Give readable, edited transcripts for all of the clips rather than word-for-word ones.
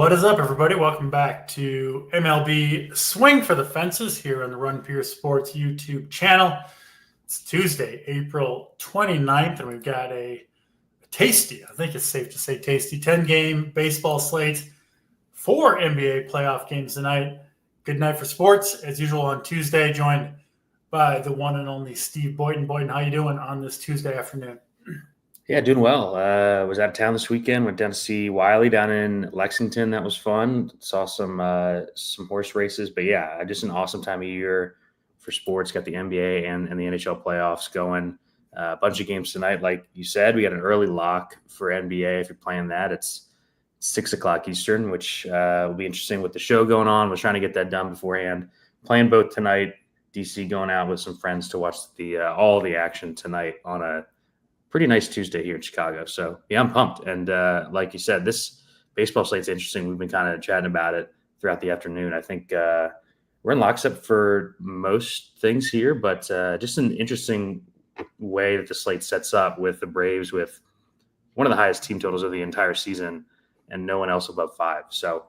What is up, everybody? Welcome back to MLB Swing for the Fences here on the Run Pure Sports YouTube channel. It's Tuesday, April 29th, and we've got a tasty, I think it's safe to say tasty, 10-game baseball slate, 4 NBA playoff games tonight. Good night for sports, as usual on Tuesday, joined by the one and only Steve Boyden. Boyden, how you doing on this Tuesday afternoon? Yeah, doing well. Was out of town this weekend. Went down to see Wiley down in Lexington. That was fun. Saw some horse races. But yeah, just an awesome time of year for sports. Got the NBA and the NHL playoffs going. A bunch of games tonight. Like you said, we got an early lock for NBA. If you're playing that, it's 6 o'clock Eastern, which will be interesting with the show going on. Was trying to get that done beforehand. Playing both tonight. DC going out with some friends to watch all the action tonight on a pretty nice Tuesday here in Chicago. So, yeah, I'm pumped. And like you said, this baseball slate's interesting. We've been kind of chatting about it throughout the afternoon. I think we're in lockstep for most things here, but just an interesting way that the slate sets up with the Braves with one of the highest team totals of the entire season and no one else above 5. So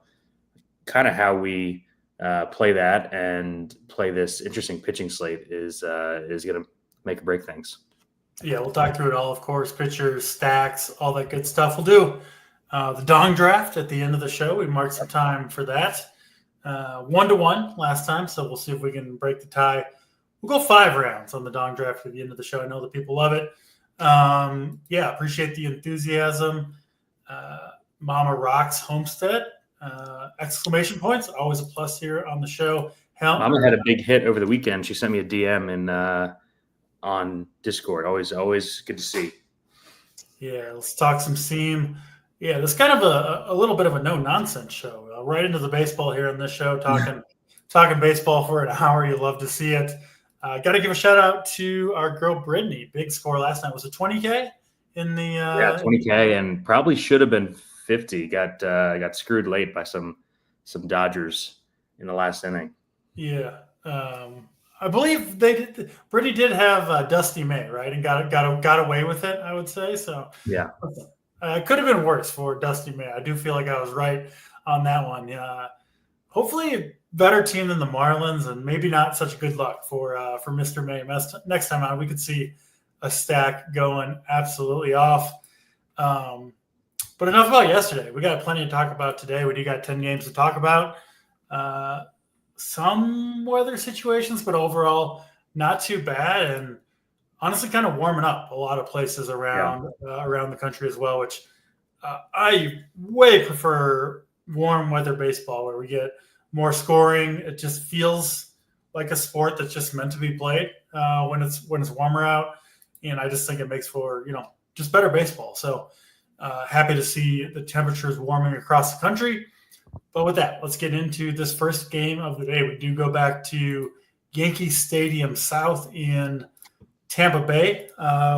kind of how we play that and play this interesting pitching slate is going to make or break things. Yeah, we'll talk through it all, of course, pitchers, stacks, all that good stuff. We'll do the Dong draft at the end of the show. We marked some time for that. 1-1 last time, so we'll see if we can break the tie. We'll go 5 rounds on the Dong draft at the end of the show. I know that people love it. Yeah, appreciate the enthusiasm. Mama rocks Homestead. Exclamation points. Always a plus here on the show. Mama had a big hit over the weekend. She sent me a DM on Discord. Always good to see. Yeah, let's talk some seam. Yeah, this kind of a little bit of a no-nonsense show. Right into the baseball here on this show, talking baseball for an hour. You love to see it. Got to give a shout-out to our girl Brittany. Big score last night. Was it 20K? In the yeah, 20K, and probably should have been 50. Got screwed late by some Dodgers in the last inning. Yeah. I believe Brittany did have Dusty May, right, and got away with it. I would say so. Yeah, it could have been worse for Dusty May. I do feel like I was right on that one. Hopefully, a better team than the Marlins, and maybe not such good luck for Mr. May. Next time out, we could see a stack going absolutely off. But enough about yesterday. We got plenty to talk about today. We do got 10 games to talk about. Some weather situations, but overall not too bad, and honestly kind of warming up a lot of places around the country as well, which I way prefer warm weather baseball where we get more scoring. It just feels like a sport that's just meant to be played when it's warmer out, and I just think it makes for just better baseball. So happy to see the temperatures warming across the country. But with that, let's get into this first game of the day. We do go back to Yankee Stadium South in Tampa Bay.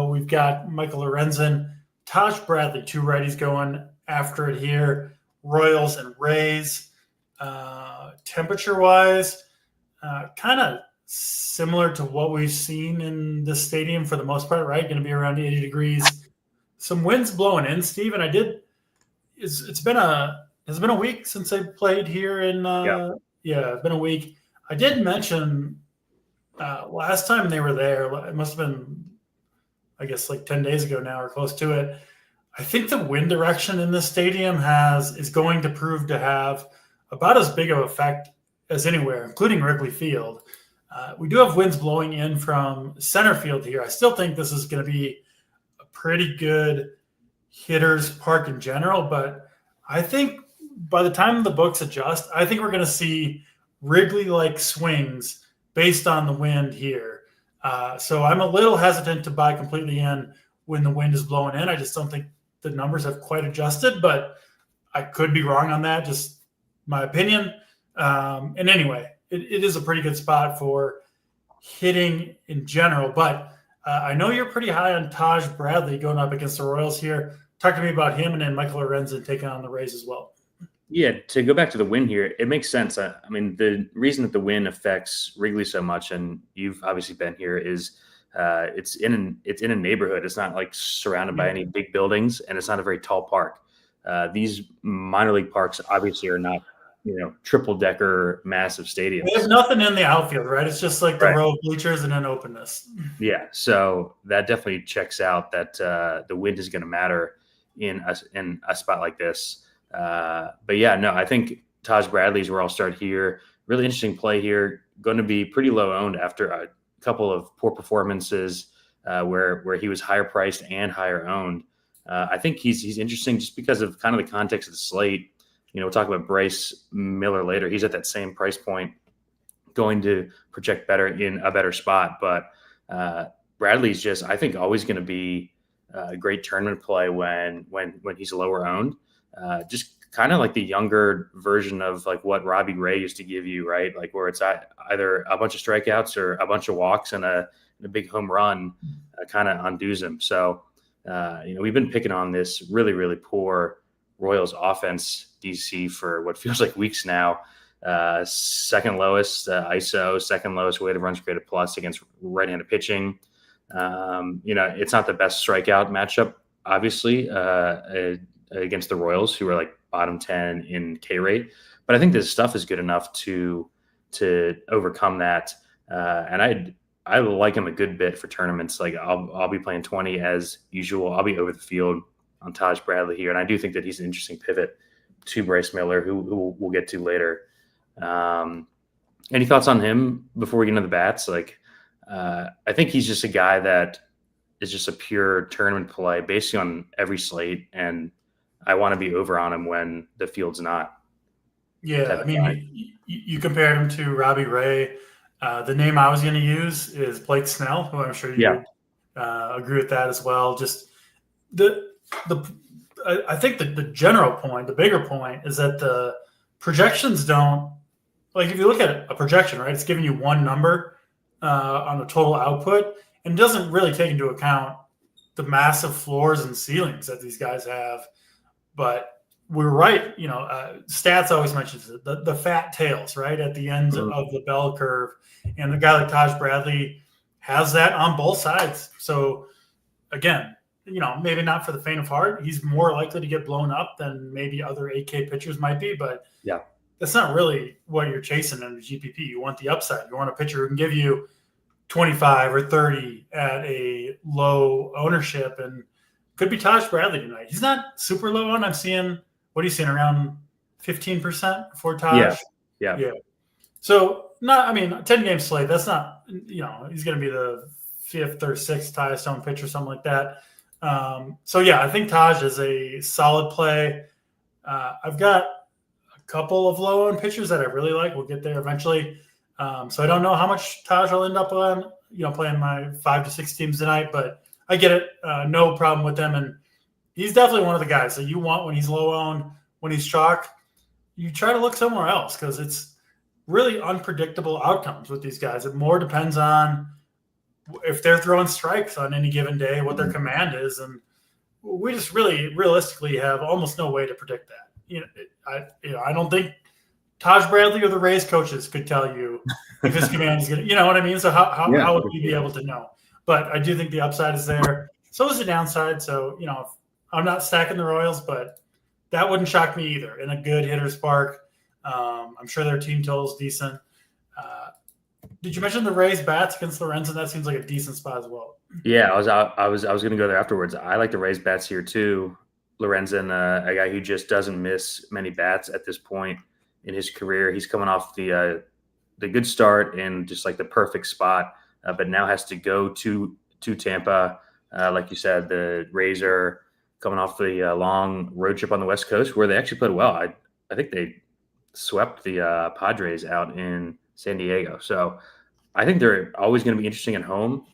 We've got Michael Lorenzen, Taj Bradley, 2 righties going after it here. Royals and Rays. Temperature-wise, kind of similar to what we've seen in this stadium for the most part, right? Going to be around 80 degrees. Some winds blowing in, Steve, and it's been a week since I played here in it's been a week. I did mention last time they were there, it must have been, I guess, like 10 days ago now or close to it. I think the wind direction in this stadium is going to prove to have about as big of an effect as anywhere, including Wrigley Field. We do have winds blowing in from center field here. I still think this is going to be a pretty good hitter's park in general, but I think by the time the books adjust, I think we're going to see Wrigley-like swings based on the wind here. So I'm a little hesitant to buy completely in when the wind is blowing in. I just don't think the numbers have quite adjusted, but I could be wrong on that, just my opinion. And anyway, it is a pretty good spot for hitting in general. But I know you're pretty high on Taj Bradley going up against the Royals here. Talk to me about him and then Michael Lorenzen taking on the Rays as well. Yeah, to go back to the win here, it makes sense. I mean, the reason that the win affects Wrigley so much, and you've obviously been here, is it's in a neighborhood. It's not like surrounded by any big buildings, and it's not a very tall park. These minor league parks obviously are not, triple decker massive stadiums. There's nothing in the outfield, right? It's just like the Right. row of bleachers and an openness. Yeah, so that definitely checks out that the wind is going to matter in a spot like this. But yeah, no, I think Taj Bradley's where I'll start here. Really interesting play here. Going to be pretty low owned after a couple of poor performances where he was higher priced and higher owned. I think he's interesting just because of kind of the context of the slate. We'll talk about Bryce Miller later. He's at that same price point, going to project better in a better spot. But Bradley's just, I think, always going to be a great tournament play when he's lower owned. Just kind of like the younger version of like what Robbie Ray used to give you, right? Like where it's either a bunch of strikeouts or a bunch of walks and a big home run kind of undoes him. So, we've been picking on this really, really poor Royals offense, DC, for what feels like weeks now. Second lowest ISO, second lowest weighted runs created plus against right-handed pitching. It's not the best strikeout matchup, obviously, against the Royals, who are like bottom 10 in K rate. But I think this stuff is good enough to overcome that. And I like him a good bit for tournaments. Like I'll be playing 20 as usual. I'll be over the field on Taj Bradley here, and I do think that he's an interesting pivot to Bryce Miller, who we'll get to later. Any thoughts on him before we get into the bats? Like, I think he's just a guy that is just a pure tournament play based on every slate, and I want to be over on him when the field's not. Yeah, I mean, you compared him to Robbie Ray. The name I was going to use is Blake Snell, who I'm sure you would agree with that as well. Just I think the general point, the bigger point, is that the projections don't, like if you look at a projection, right, it's giving you one number on the total output and doesn't really take into account the massive floors and ceilings that these guys have. But we're right, stats always mentions it, the fat tails, right, at the end of the bell curve. And a guy like Taj Bradley has that on both sides. So again, maybe not for the faint of heart. He's more likely to get blown up than maybe other 8K pitchers might be, but yeah, that's not really what you're chasing in the GPP. You want the upside. You want a pitcher who can give you 25 or 30 at a low ownership, and could be Taj Bradley tonight. He's not super low on. I'm seeing, what are you seeing, around 15% for Taj? Yeah. So 10-game slate. That's not, he's going to be the 5th or 6th highest owned pitcher, something like that. I think Taj is a solid play. I've got a couple of low owned pitchers that I really like. We'll get there eventually. So I don't know how much Taj will end up on, playing my 5 to 6 teams tonight, but I get it. No problem with them. And he's definitely one of the guys that you want when he's low owned, when he's chalk. You try to look somewhere else because it's really unpredictable outcomes with these guys. It more depends on if they're throwing strikes on any given day, what their command is. And we just really realistically have almost no way to predict that. I don't think Taj Bradley or the Rays coaches could tell you if his command is going to, you know what I mean? So how would we be able to know? But I do think the upside is there. So is the downside. So, I'm not stacking the Royals, but that wouldn't shock me either. In a good hitter's park, I'm sure their team total is decent. Did you mention the Rays bats against Lorenzen? That seems like a decent spot as well. Yeah, I was going to go there afterwards. I like the Rays bats here too. Lorenzen, a guy who just doesn't miss many bats at this point in his career. He's coming off the good start and just like the perfect spot, but now has to go to Tampa. Like you said, the Rays are coming off the long road trip on the West Coast where they actually played well. I think they swept the Padres out in San Diego. So I think they're always going to be interesting at home.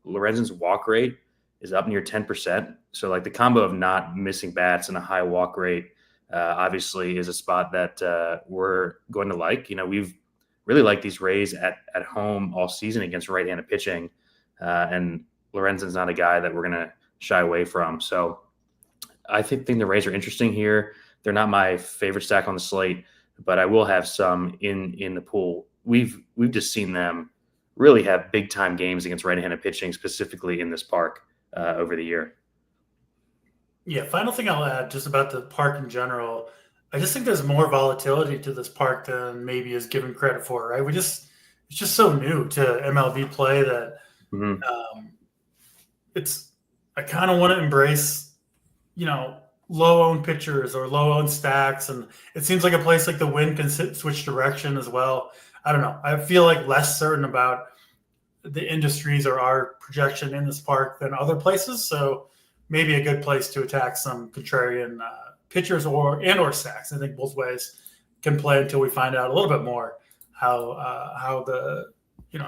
Lorenzen's walk rate is up near 10%. So like the combo of not missing bats and a high walk rate obviously is a spot that we're going to like. We've really liked these Rays at home all season against right-handed pitching. And Lorenzen's not a guy that we're going to shy away from. So I think the Rays are interesting here. They're not my favorite stack on the slate, but I will have some in the pool. We've just seen them really have big time games against right-handed pitching, specifically in this park over the year. Yeah, final thing I'll add just about the park in general. I just think there's more volatility to this park than maybe is given credit for, right? It's just so new to MLB play that Hmm. um, it's, I kind of want to embrace, you know, low owned pitchers or low owned stacks. And it seems like a place like the wind can switch direction as well. I don't know. I feel like less certain about the industries or our projection in this park than other places. So maybe a good place to attack some contrarian pitchers or stacks. I think both ways can play until we find out a little bit more how the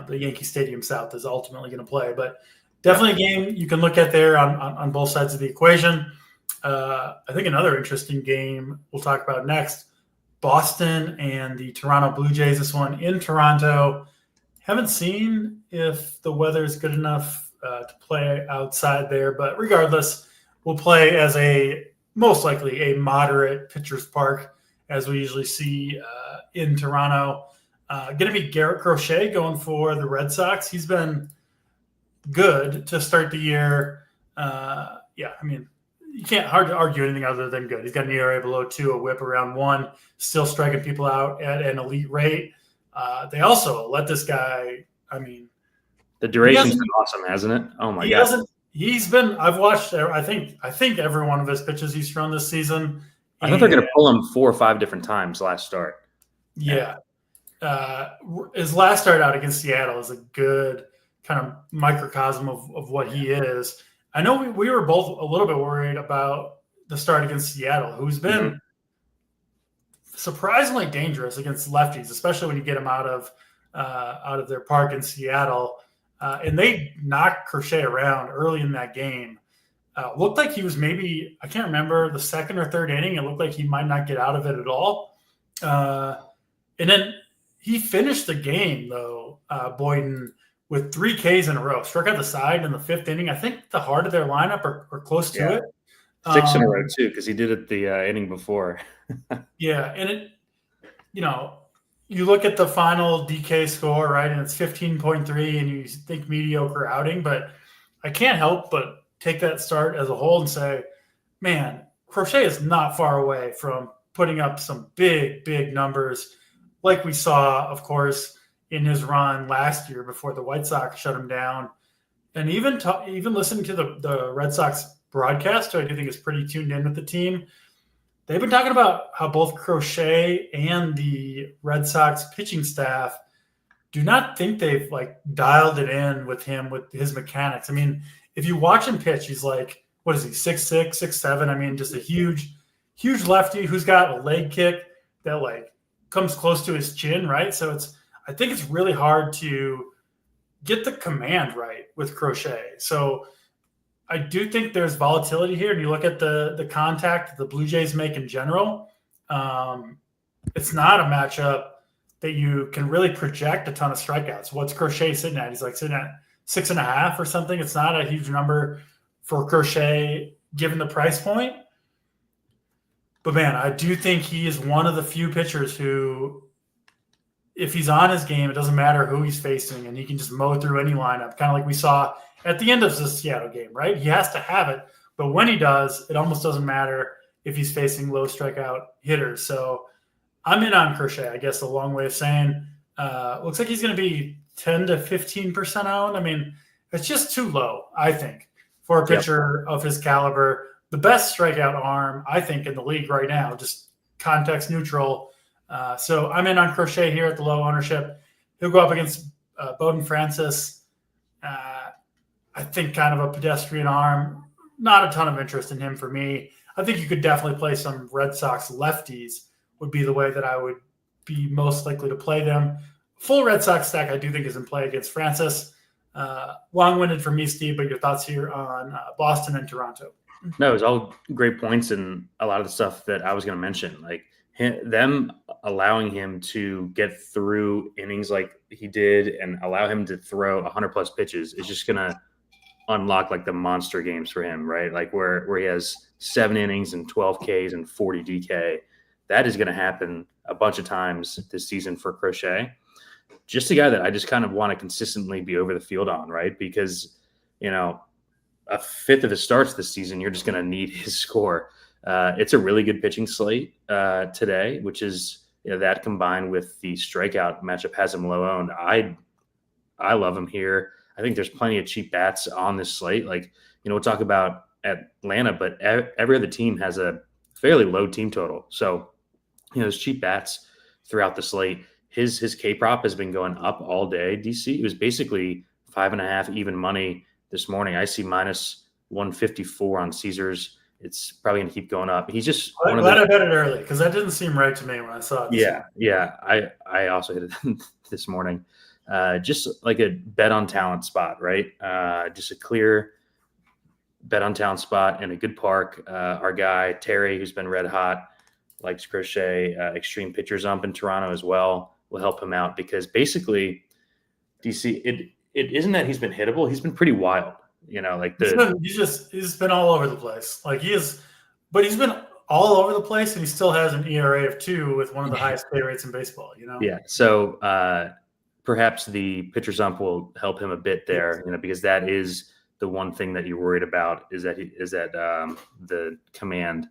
the Yankee Stadium South is ultimately going to play. But definitely a game you can look at there on both sides of the equation. I think another interesting game we'll talk about next: Boston and the Toronto Blue Jays. This one in Toronto. Haven't seen if the weather is good enough to play outside there, but regardless, we'll play as a most likely a moderate pitcher's park, as we usually see in Toronto. Going to be Garrett Crochet going for the Red Sox. He's been good to start the year. Yeah, I mean, you can't hard to argue anything other than good. He's got an ERA below 2, a WHIP around 1, still striking people out at an elite rate. They also let this guy. I mean, The duration's been awesome, hasn't it? Oh my god! He's been. I've watched. I think every one of his pitches he's thrown this season. I thought they're going to pull him 4 or 5 different times last start. Yeah. His last start out against Seattle is a good kind of microcosm of what he is. I know we were both a little bit worried about the start against Seattle, who's been surprisingly dangerous against lefties, especially when you get them out of their park in Seattle. And they knocked Crochet around early in that game. Looked like he was maybe, I can't remember, the second or third inning. It looked like he might not get out of it at all. And then he finished the game, though, Boyden, with 3 Ks in a row. Struck out the side in the 5th inning. I think the heart of their lineup are close to it. 6 in a row, too, because he did it the inning before. Yeah, and it, you look at the final DK score, right, and it's 15.3, and you think mediocre outing, but I can't help but take that start as a whole and say, man, Crochet is not far away from putting up some big, big numbers like we saw, of course, in his run last year before the White Sox shut him down. And even listening to the Red Sox broadcast, who I do think is pretty tuned in with the team, they've been talking about how both Crochet and the Red Sox pitching staff do not think they've dialed it in with him, with his mechanics. I mean, if you watch him pitch, he's like, what is he, 6'6", 6'7"? I mean, just a huge, huge lefty who's got a leg kick that comes close to his chin, right? So I think it's really hard to get the command right with Crochet. So I do think there's volatility here. And you look at the contact the Blue Jays make in general, it's not a matchup that you can really project a ton of strikeouts. What's Crochet sitting at? He's sitting at 6.5 or something. It's not a huge number for Crochet given the price point. But man, I do think he is one of the few pitchers who, if he's on his game, it doesn't matter who he's facing, and he can just mow through any lineup, kind of like we saw at the end of the Seattle game, right? He has to have it, but when he does, it almost doesn't matter if he's facing low strikeout hitters. So I'm in on Crochet, I guess, a long way of saying. Looks like he's going to be 10 to 15% owned. I mean, it's just too low, I think, for a pitcher of his caliber. The best strikeout arm, I think, in the league right now, just context neutral. So I'm in on Crochet here at the low ownership. He'll go up against Bowden Francis. I think kind of a pedestrian arm. Not a ton of interest in him for me. I think you could definitely play some Red Sox lefties would be the way that I would be most likely to play them. Full Red Sox stack I do think is in play against Francis. Long-winded from me, Steve, but your thoughts here on Boston and Toronto. No, it was all great points and a lot of the stuff that I was going to mention. Them allowing him to get through innings like he did and allow him to throw 100+ pitches is just going to unlock the monster games for him, right? Where he has 7 innings and 12 Ks and 40 DK. That is going to happen a bunch of times this season for Crochet. Just a guy that I just kind of want to consistently be over the field on, right? Because, a fifth of his starts this season, you're just going to need his score. It's a really good pitching slate today, which is that combined with the strikeout matchup has him low owned. I love him here. I think there's plenty of cheap bats on this slate. Like, we'll talk about Atlanta, but every other team has a fairly low team total. So, there's cheap bats throughout the slate. His K prop has been going up all day. DC, it was basically 5.5 even money this morning. I see minus 154 on Caesars. It's probably going to keep going up. He's just I'm glad I bet it early because that didn't seem right to me when I saw it. Yeah. I also hit it this morning. Just like a bet on talent spot, right? Just a clear bet on talent spot in a good park. Our guy Terry, who's been red hot, likes Crochet. Extreme pitcher ump in Toronto as well will help him out because basically DC it isn't that he's been hittable. He's been pretty wild. He's been all over the place. But he's been all over the place, and he still has an ERA of 2 with one of the highest pay rates in baseball. Yeah. So perhaps the pitcher's ump will help him a bit there. Because that is the one thing that you're worried about is that the command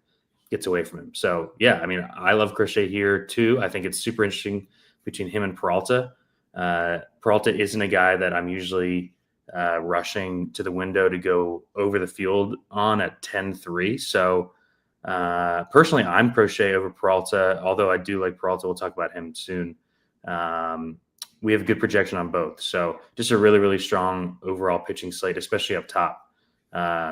gets away from him. So yeah, I love Crochet here too. I think it's super interesting between him and Peralta. Peralta isn't a guy that I'm usually rushing to the window to go over the field on at 10-3. So personally, I'm Crochet over Peralta, although I do like Peralta. We'll talk about him soon. We have good projection on both. So just a really, really strong overall pitching slate, especially up top.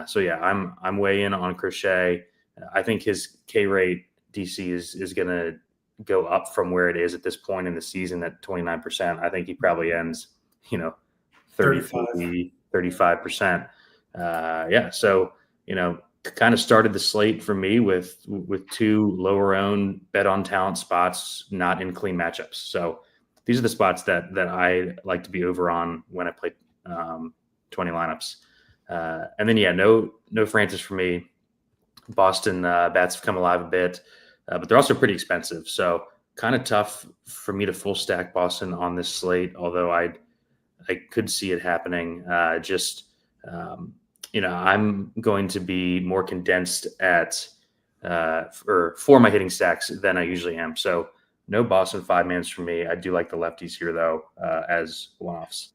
So yeah, I'm way in on Crochet. I think his K rate DC is going to go up from where it is at this point in the season at 29%. I think he probably ends, 35%. Yeah. So, kind of started the slate for me with 2 lower owned bet on talent spots, not in clean matchups. So these are the spots that I like to be over on when I play 20 lineups. And then, no Francis for me. Boston bats have come alive a bit, but they're also pretty expensive. So kind of tough for me to full stack Boston on this slate, although I could see it happening. I'm going to be more condensed for my hitting stacks than I usually am. So no Boston 5-mans for me. I do like the lefties here though, as one-offs.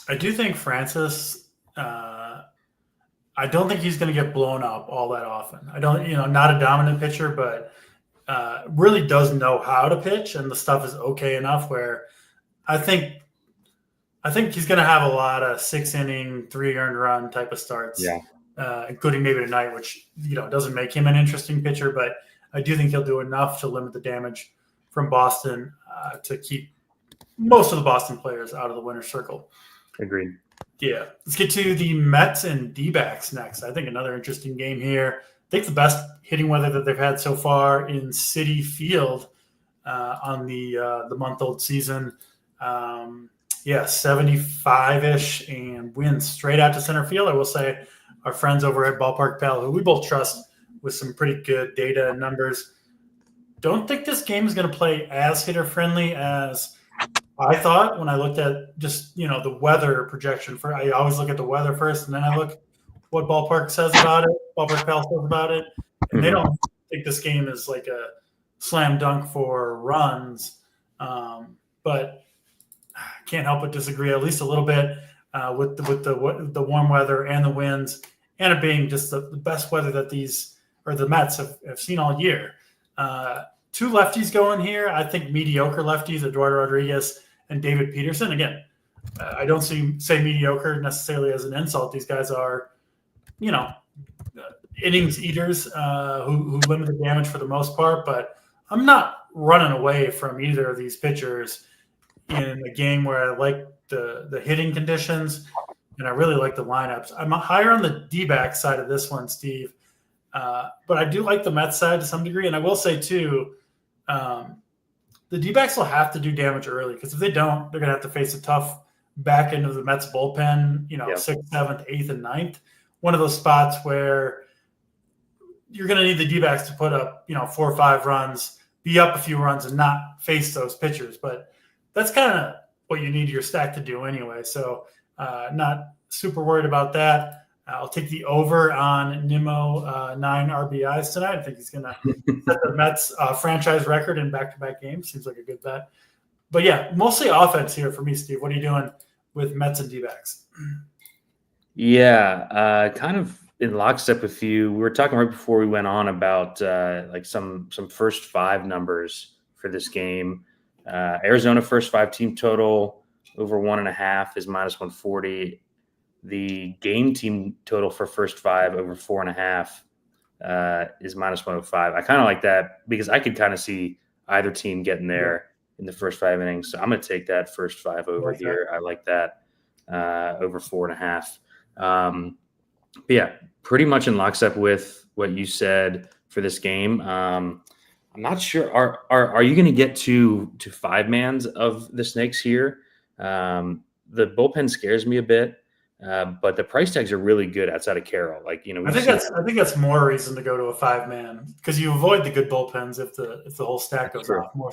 I do think Francis, I don't think he's going to get blown up all that often. I don't, not a dominant pitcher, but really does know how to pitch, and the stuff is okay enough where I think he's going to have a lot of 6-inning, 3 earned run type of starts, including maybe tonight, which doesn't make him an interesting pitcher, but I do think he'll do enough to limit the damage from Boston to keep most of the Boston players out of the winner's circle. Agreed. Yeah. Let's get to the Mets and D-backs next. I think another interesting game here. I think the best hitting weather that they've had so far in Citi Field on the month-old season. 75-ish and winds straight out to center field. I will say our friends over at Ballpark Pal, who we both trust with some pretty good data and numbers, don't think this game is going to play as hitter-friendly as I thought when I looked at just, the weather projection. I always look at the weather first, and then I look what Ballpark says about it, Ballpark Pal says about it, and they don't think this game is like a slam dunk for runs. But I can't help but disagree at least a little bit with the warm weather and the winds, and it being just the best weather that the Mets have seen all year. 2 lefties going here. I think mediocre lefties, Eduardo Rodriguez and David Peterson. Again, I don't say mediocre necessarily as an insult. These guys are, innings eaters who limit the damage for the most part, but I'm not running away from either of these pitchers in a game where I like the hitting conditions and I really like the lineups. I'm higher on the D-back side of this one, Steve, but I do like the Mets side to some degree. And I will say too, the D-backs will have to do damage early because if they don't, they're going to have to face a tough back end of the Mets bullpen, 6th, 7th, 8th, and 9th. One of those spots where you're going to need the D-backs to put up, 4 or 5 runs, be up a few runs, and not face those pitchers. But that's kind of what you need your stack to do anyway. So not super worried about that. I'll take the over on Nimmo 9 RBIs tonight. I think he's going to set the Mets franchise record in back-to-back games. Seems like a good bet. But yeah, mostly offense here for me, Steve. What are you doing with Mets and D-backs? Yeah, kind of in lockstep with you. We were talking right before we went on about like some first five numbers for this game. Arizona first five team total over 1.5 is -140. The game team total for first five over 4.5 is -105. I kind of like that because I could kind of see either team getting there in the first 5 innings. So I'm going to take that first five over here. I like that over 4.5. But yeah, pretty much in lockstep with what you said for this game. I'm not sure. Are you going to get to 5 mans of the Snakes here? The bullpen scares me a bit. But the price tags are really good outside of Carroll. Like, I think that's more reason to go to a 5-man because you avoid the good bullpens if the whole stack goes off. More,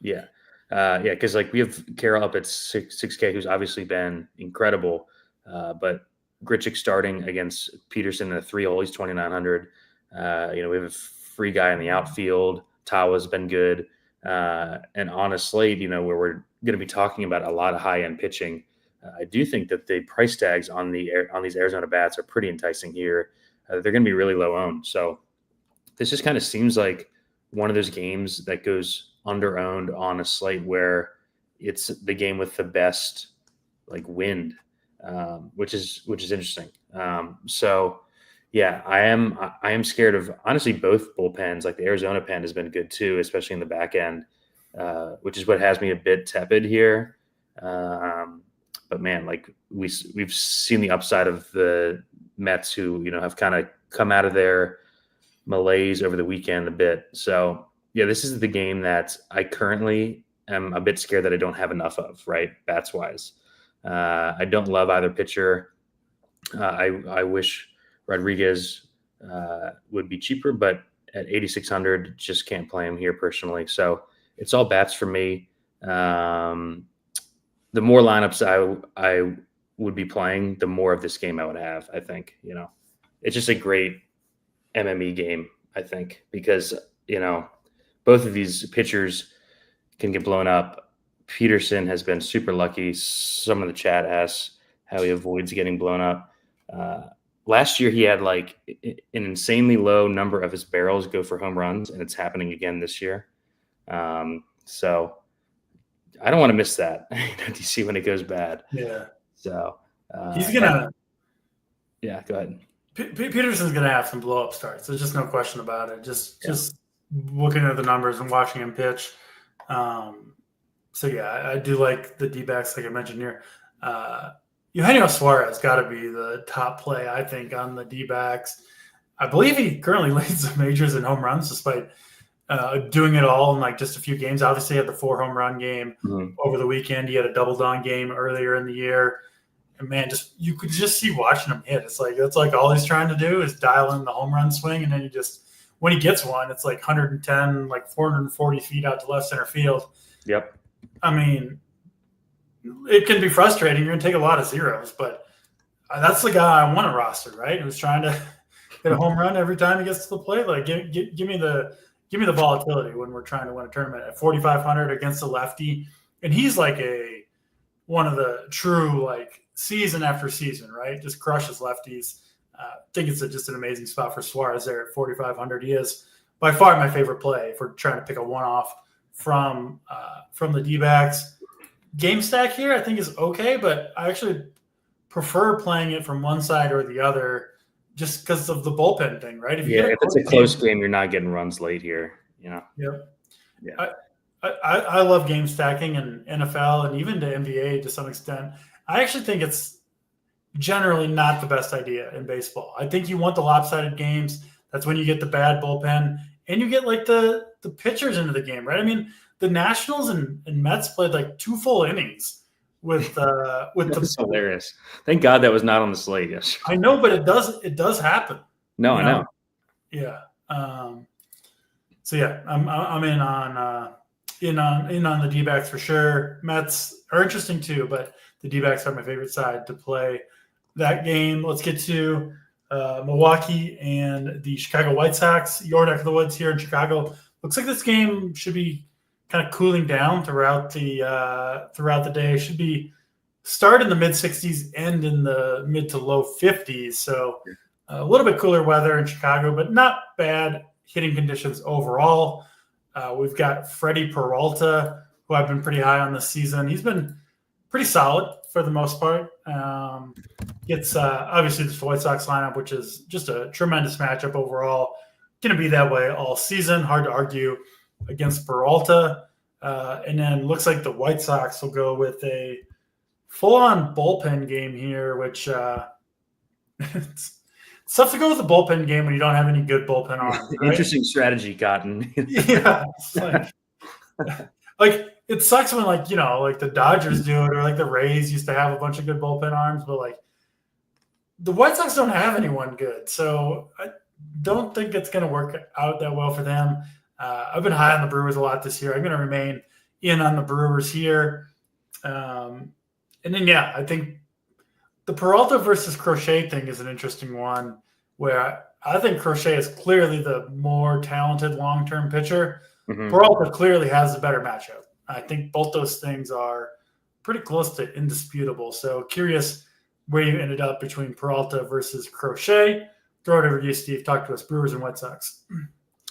yeah. Because like we have Carroll up at 6K, who's obviously been incredible. But Grichuk starting against Peterson in a 3-hole, he's 2,900. We have a free guy in the outfield. Tawa's been good. And on a slate, where we're going to be talking about a lot of high-end pitching. I do think that the price tags on these Arizona bats are pretty enticing here. They're going to be really low owned. So this just kind of seems like one of those games that goes under owned on a slate where it's the game with the best like wind, which is interesting. So yeah, I am scared of honestly both bullpens. Like the Arizona pen has been good too, especially in the back end, which is what has me a bit tepid here. But man, like we've seen the upside of the Mets who, have kind of come out of their malaise over the weekend a bit. So yeah, this is the game that I currently am a bit scared that I don't have enough of, right? Bats wise. I don't love either pitcher. I wish Rodriguez would be cheaper, but at 8,600, just can't play him here personally. So it's all bats for me. The more lineups I would be playing, the more of this game I would have, I think. It's just a great MME game, I think, because, both of these pitchers can get blown up. Peterson has been super lucky. Some of the chat asks how he avoids getting blown up. Last year, he had like an insanely low number of his barrels go for home runs, and it's happening again this year. So I don't want to miss that. Do you see when it goes bad? Yeah. So he's gonna. Yeah, go ahead. Peterson's gonna have some blow up starts. There's just no question about it. Just looking at the numbers and watching him pitch. So yeah, I do like the D-backs, like I mentioned here. Eugenio Suarez got to be the top play, I think, on the D-backs. I believe he currently leads the majors in home runs, despite doing it all in like just a few games. Obviously, he had the 4 home run game over the weekend. He had a double down game earlier in the year. And man, you could just see watching him hit. It's like that's like all he's trying to do is dial in the home run swing, and then when he gets one, it's like 110, like 440 feet out to left center field. Yep. I mean, it can be frustrating. You're gonna take a lot of zeros, but that's the guy I want to roster, right? Who's trying to hit a home run every time he gets to the plate. Like, give me the volatility when we're trying to win a tournament at 4,500 against a lefty, and he's like one of the true like season after season, right? Just crushes lefties. I think it's just an amazing spot for Suarez there at 4,500. He is by far my favorite play if we're trying to pick a one-off from the D-backs. Game stack here I think is okay, but I actually prefer playing it from one side or the other just because of the bullpen thing, right? If it's a close game, you're not getting runs late here. Yep. Yeah. I love game stacking in NFL and even to NBA to some extent. I actually think it's generally not the best idea in baseball. I think you want the lopsided games. That's when you get the bad bullpen and you get like the pitchers into the game, right? I mean, the Nationals and Mets played like 2 full innings with That's hilarious. Thank God that was not on the slate yesterday. I know, but it does happen. No, I know. Yeah. So yeah, I'm in on the D-backs for sure. Mets are interesting too, but the D-backs are my favorite side to play. that game. Let's get to Milwaukee and the Chicago White Sox. Your neck of the woods here in Chicago. Looks like this game should be kind of cooling down throughout the day. It should be start in the mid 60s, end in the mid to low 50s. So a little bit cooler weather in Chicago, but not bad hitting conditions overall. We've got Freddie Peralta, who I've been pretty high on this season. He's been pretty solid for the most part. It's obviously the White Sox lineup, which is just a tremendous matchup overall. Going to be that way all season. Hard to argue against Peralta. And then looks like the White Sox will go with a full-on bullpen game here, which it's tough to go with a bullpen game when you don't have any good bullpen arms. Right? Interesting strategy, Cotton. Yeah. Like it sucks when like the Dodgers do it, or like the Rays used to have a bunch of good bullpen arms, but like the White Sox don't have anyone good. So I don't think it's going to work out that well for them. I've been high on the Brewers a lot this year. I'm going to remain in on the Brewers here. And then, I think the Peralta versus Crochet thing is an interesting one, where I think Crochet is clearly the more talented long-term pitcher. Mm-hmm. Peralta clearly has a better matchup. I think both those things are pretty close to indisputable. So curious where you ended up between Peralta versus Crochet. Throw it over to you, Steve. Talk to us, Brewers and White Sox.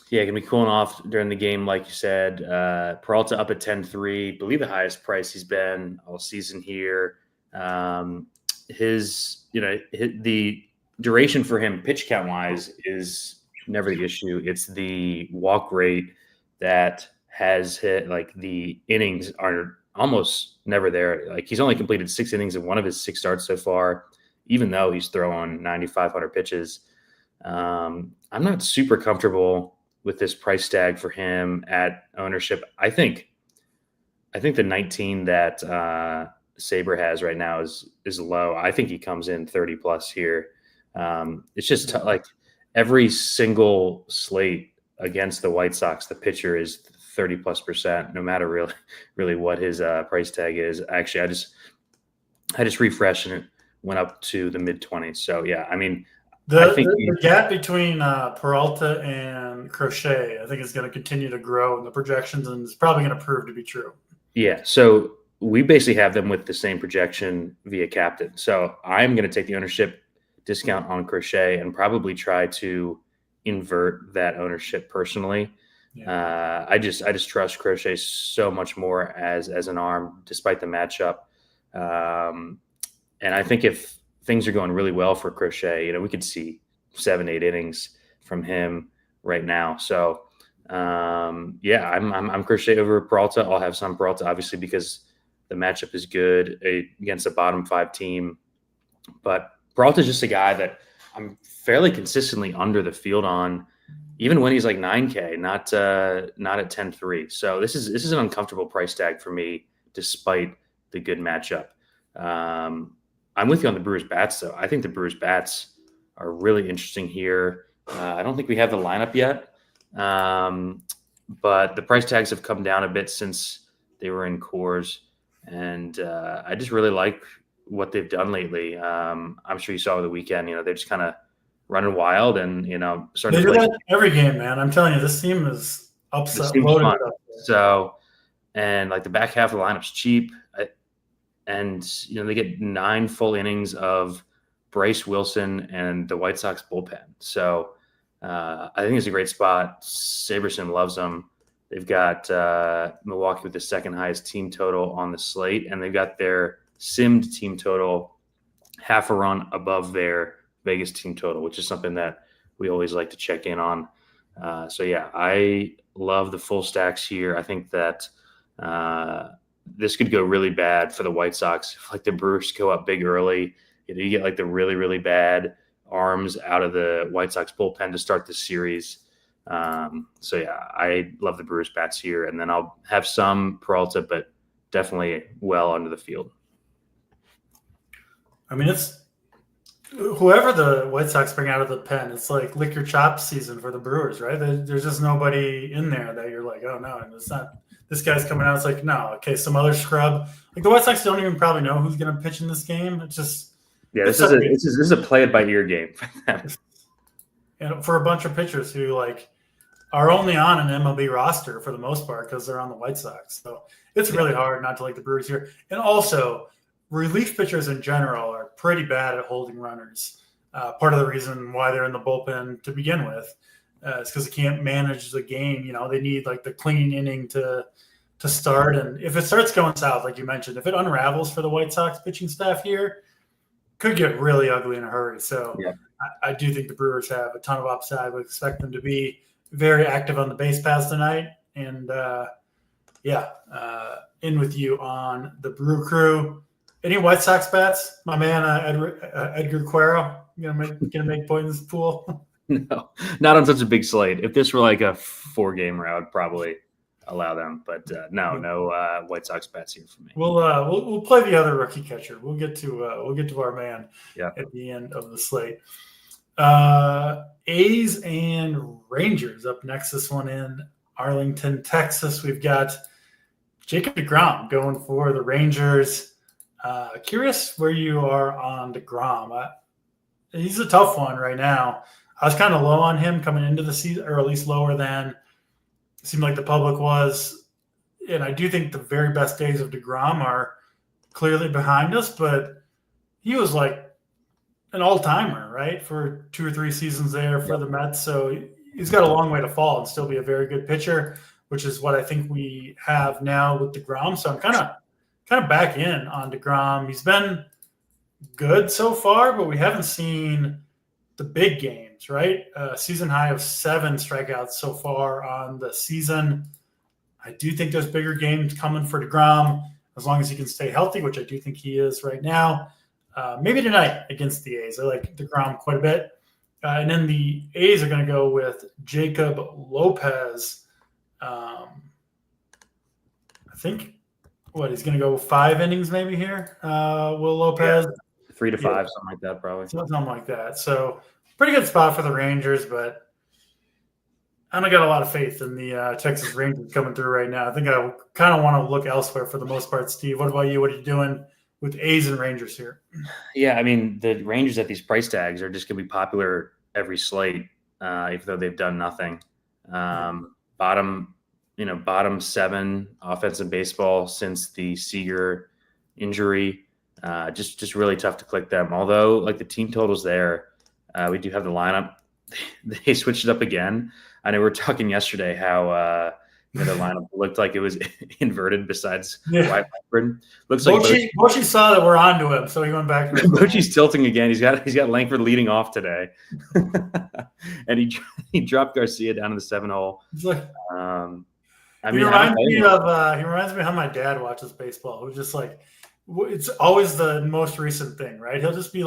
Yeah, going to be cooling off during the game, like you said. Peralta up at 10-3, believe the highest price he's been all season here. The duration for him, pitch count wise, is never the issue. It's the walk rate that has hit. Like the innings are almost never there. Like he's only completed 6 innings in one of his 6 starts so far, even though he's throwing 9,500 pitches. I'm not super comfortable with this price tag for him at ownership. I think the 19 that Saber has right now is low. I think he comes in 30 plus here. It's just like every single slate against the White Sox, the pitcher is 30+%, no matter really what his price tag is. Actually, I just refreshed and it went up to the mid 20s. So yeah, I mean, the gap between Peralta and Crochet, I think, is going to continue to grow in the projections, and it's probably going to prove to be true. Yeah. So we basically have them with the same projection via captain. So I'm going to take the ownership discount on Crochet and probably try to invert that ownership personally. Yeah. I just trust Crochet so much more as an arm, despite the matchup. And I think if things are going really well for Crochet, we could see 7-8 innings from him right now. So I'm Crochet over Peralta. I'll have some Peralta, obviously, because the matchup is good against a bottom 5 team. But Peralta is just a guy that I'm fairly consistently under the field on, even when he's like 9K, not at 10-3. So this is an uncomfortable price tag for me, despite the good matchup. I'm with you on the Brewers bats, though. I think the Brewers bats are really interesting here. I don't think we have the lineup yet, but the price tags have come down a bit since they were in cores, and I just really like what they've done lately. I'm sure you saw over the weekend. They're just kind of running wild and starting to play. That every game, man. I'm telling you, this team is upset. Loaded up. So, and like the back half of the lineup's cheap. And, they get 9 full innings of Bryce Wilson and the White Sox bullpen. So I think it's a great spot. Saberson loves them. They've got Milwaukee with the second highest team total on the slate, and they've got their simmed team total half a run above their Vegas team total, which is something that we always like to check in on. I love the full stacks here. I think that this could go really bad for the White Sox. If like the Brewers go up big early, you get like the really, really bad arms out of the White Sox bullpen to start the series. I love the Brewers bats here, and then I'll have some Peralta, but definitely well under the field. I mean, it's whoever the White Sox bring out of the pen, it's like lick your chops season for the Brewers, right? There's just nobody in there that you're like, oh no, it's not. This guy's coming out. It's like, no, okay, some other scrub. Like the White Sox don't even probably know who's going to pitch in this game. It's just Yeah, this is a play it by ear game for them. And for a bunch of pitchers who are only on an MLB roster for the most part because they're on the White Sox. So it's really hard not to like the Brewers here. And also, relief pitchers in general are pretty bad at holding runners. Part of the reason why they're in the bullpen to begin with is because they can't manage the game. They need the clinging inning to start. And if it starts going south, like you mentioned, if it unravels for the White Sox pitching staff here, could get really ugly in a hurry. So I do think the Brewers have a ton of upside. We expect them to be very active on the base paths tonight. And in with you on the Brew Crew. Any White Sox bats? My man, Edgar Quero, gonna make point in this pool? No, not on such a big slate. If this were like a 4-game route, probably allow them. But no White Sox bats here for me. We'll play the other rookie catcher. We'll get to our man at the end of the slate. A's and Rangers up next. This one in Arlington, Texas. We've got Jacob deGrom going for the Rangers. Curious where you are on deGrom. He's a tough one right now. I was kind of low on him coming into the season, or at least lower than it seemed like the public was. And I do think the very best days of deGrom are clearly behind us, but he was like an all-timer, right, for 2 or 3 seasons there for the Mets. So he's got a long way to fall and still be a very good pitcher, which is what I think we have now with deGrom. So I'm kind of back in on deGrom. He's been good so far, but we haven't seen the big games, right? Season high of 7 strikeouts so far on the season. I do think there's bigger games coming for deGrom as long as he can stay healthy, which I do think he is right now. Maybe tonight against the A's. I like deGrom quite a bit. And then the A's are going to go with Jacob Lopez. I think, he's going to go 5 innings maybe here, Will Lopez. 3 to 5, something like that, probably. Something like that. So pretty good spot for the Rangers, but I don't got a lot of faith in the Texas Rangers coming through right now. I think I kind of want to look elsewhere for the most part. Steve, what about you? What are you doing with A's and Rangers here? Yeah, I mean, the Rangers at these price tags are just going to be popular every slate, even though they've done nothing. Bottom 7 offensive baseball since the Seager injury. Just really tough to click them. Although, the team totals there, we do have the lineup. They switched it up again. I know we were talking yesterday how the lineup looked like it was inverted. Besides White Langford, looks like Bochy saw that we're onto him, so he went back. Bochy's tilting again. He's got Langford leading off today, and he dropped Garcia down in the 7 hole. He reminds me of how my dad watches baseball. Who's just it's always the most recent thing, right? He'll just be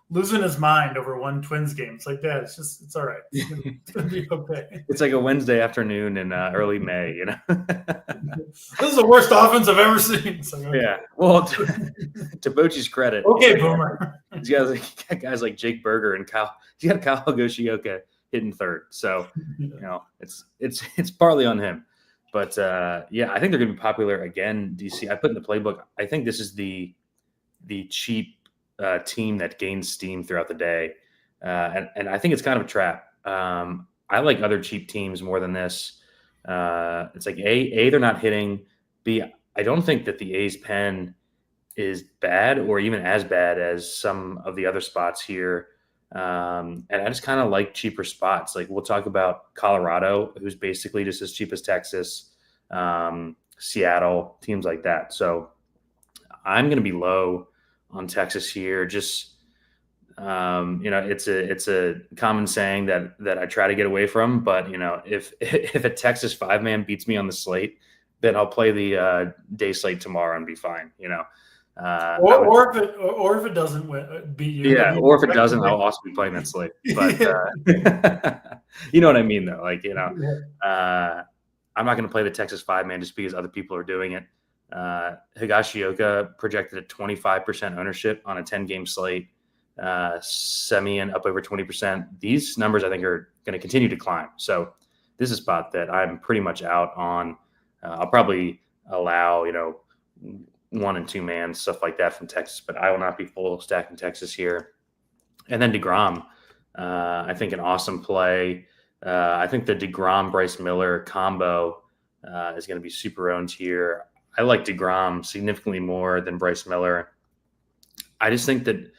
losing his mind over one Twins game. It's Dad, it's all right. It's gonna be okay. It's like a Wednesday afternoon in early May, This is the worst offense I've ever seen. Yeah. Well, to Bochy's credit. Okay, Boomer. He's got guys like Jake Berger and he's got Kyle Higashioka hitting third. So, it's partly on him. But, I think they're going to be popular again, DC. I put in the playbook, I think this is the cheap team that gains steam throughout the day. And I think it's kind of a trap. I like other cheap teams more than this. It's A, they're not hitting. B, I don't think that the A's pen is bad or even as bad as some of the other spots here. And I just kind of like cheaper spots. We'll talk about Colorado, who's basically just as cheap as Texas, Seattle, teams like that. So I'm going to be low on Texas here. Just, it's a common saying that I try to get away from, but if a Texas 5-man beats me on the slate, then I'll play the day slate tomorrow and be fine, or if it doesn't beat you. Yeah, or if it doesn't, I'll also be playing that slate. But you know what I mean, though. I'm not going to play the Texas 5-man just because other people are doing it. Higashioka projected at 25% ownership on a 10-game slate. Semien up over 20%. These numbers, I think, are going to continue to climb. So this is a spot that I'm pretty much out on. I'll probably allow, 1 and 2 man, stuff like that from Texas, but I will not be full stack in Texas here. And then DeGrom, I think an awesome play. I think the DeGrom Bryce Miller combo is going to be super owned here. I like DeGrom significantly more than Bryce Miller. I just think that,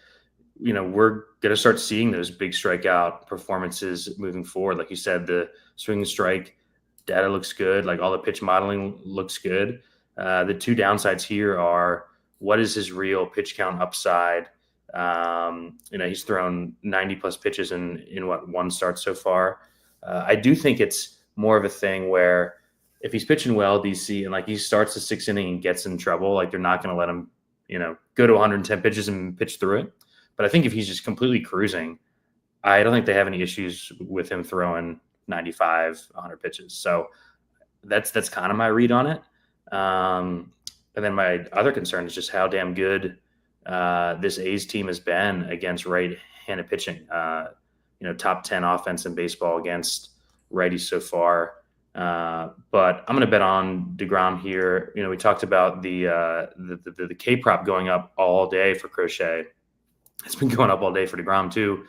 we're going to start seeing those big strikeout performances moving forward. Like you said, the swing and strike data looks good. Like all the pitch modeling looks good. The two downsides here are, what is his real pitch count upside? He's thrown 90 plus pitches in one start so far. I do think it's more of a thing where if he's pitching well, DC, and like he starts the 6th inning and gets in trouble, like they're not going to let him, go to 110 pitches and pitch through it. But I think if he's just completely cruising, I don't think they have any issues with him throwing 95, 100 pitches. So that's kind of my read on it. And then my other concern is just how damn good this A's team has been against right-handed pitching. Top 10 offense in baseball against righties so far. But I'm going to bet on DeGrom here. We talked about the K prop going up all day for Crochet. It's been going up all day for DeGrom too.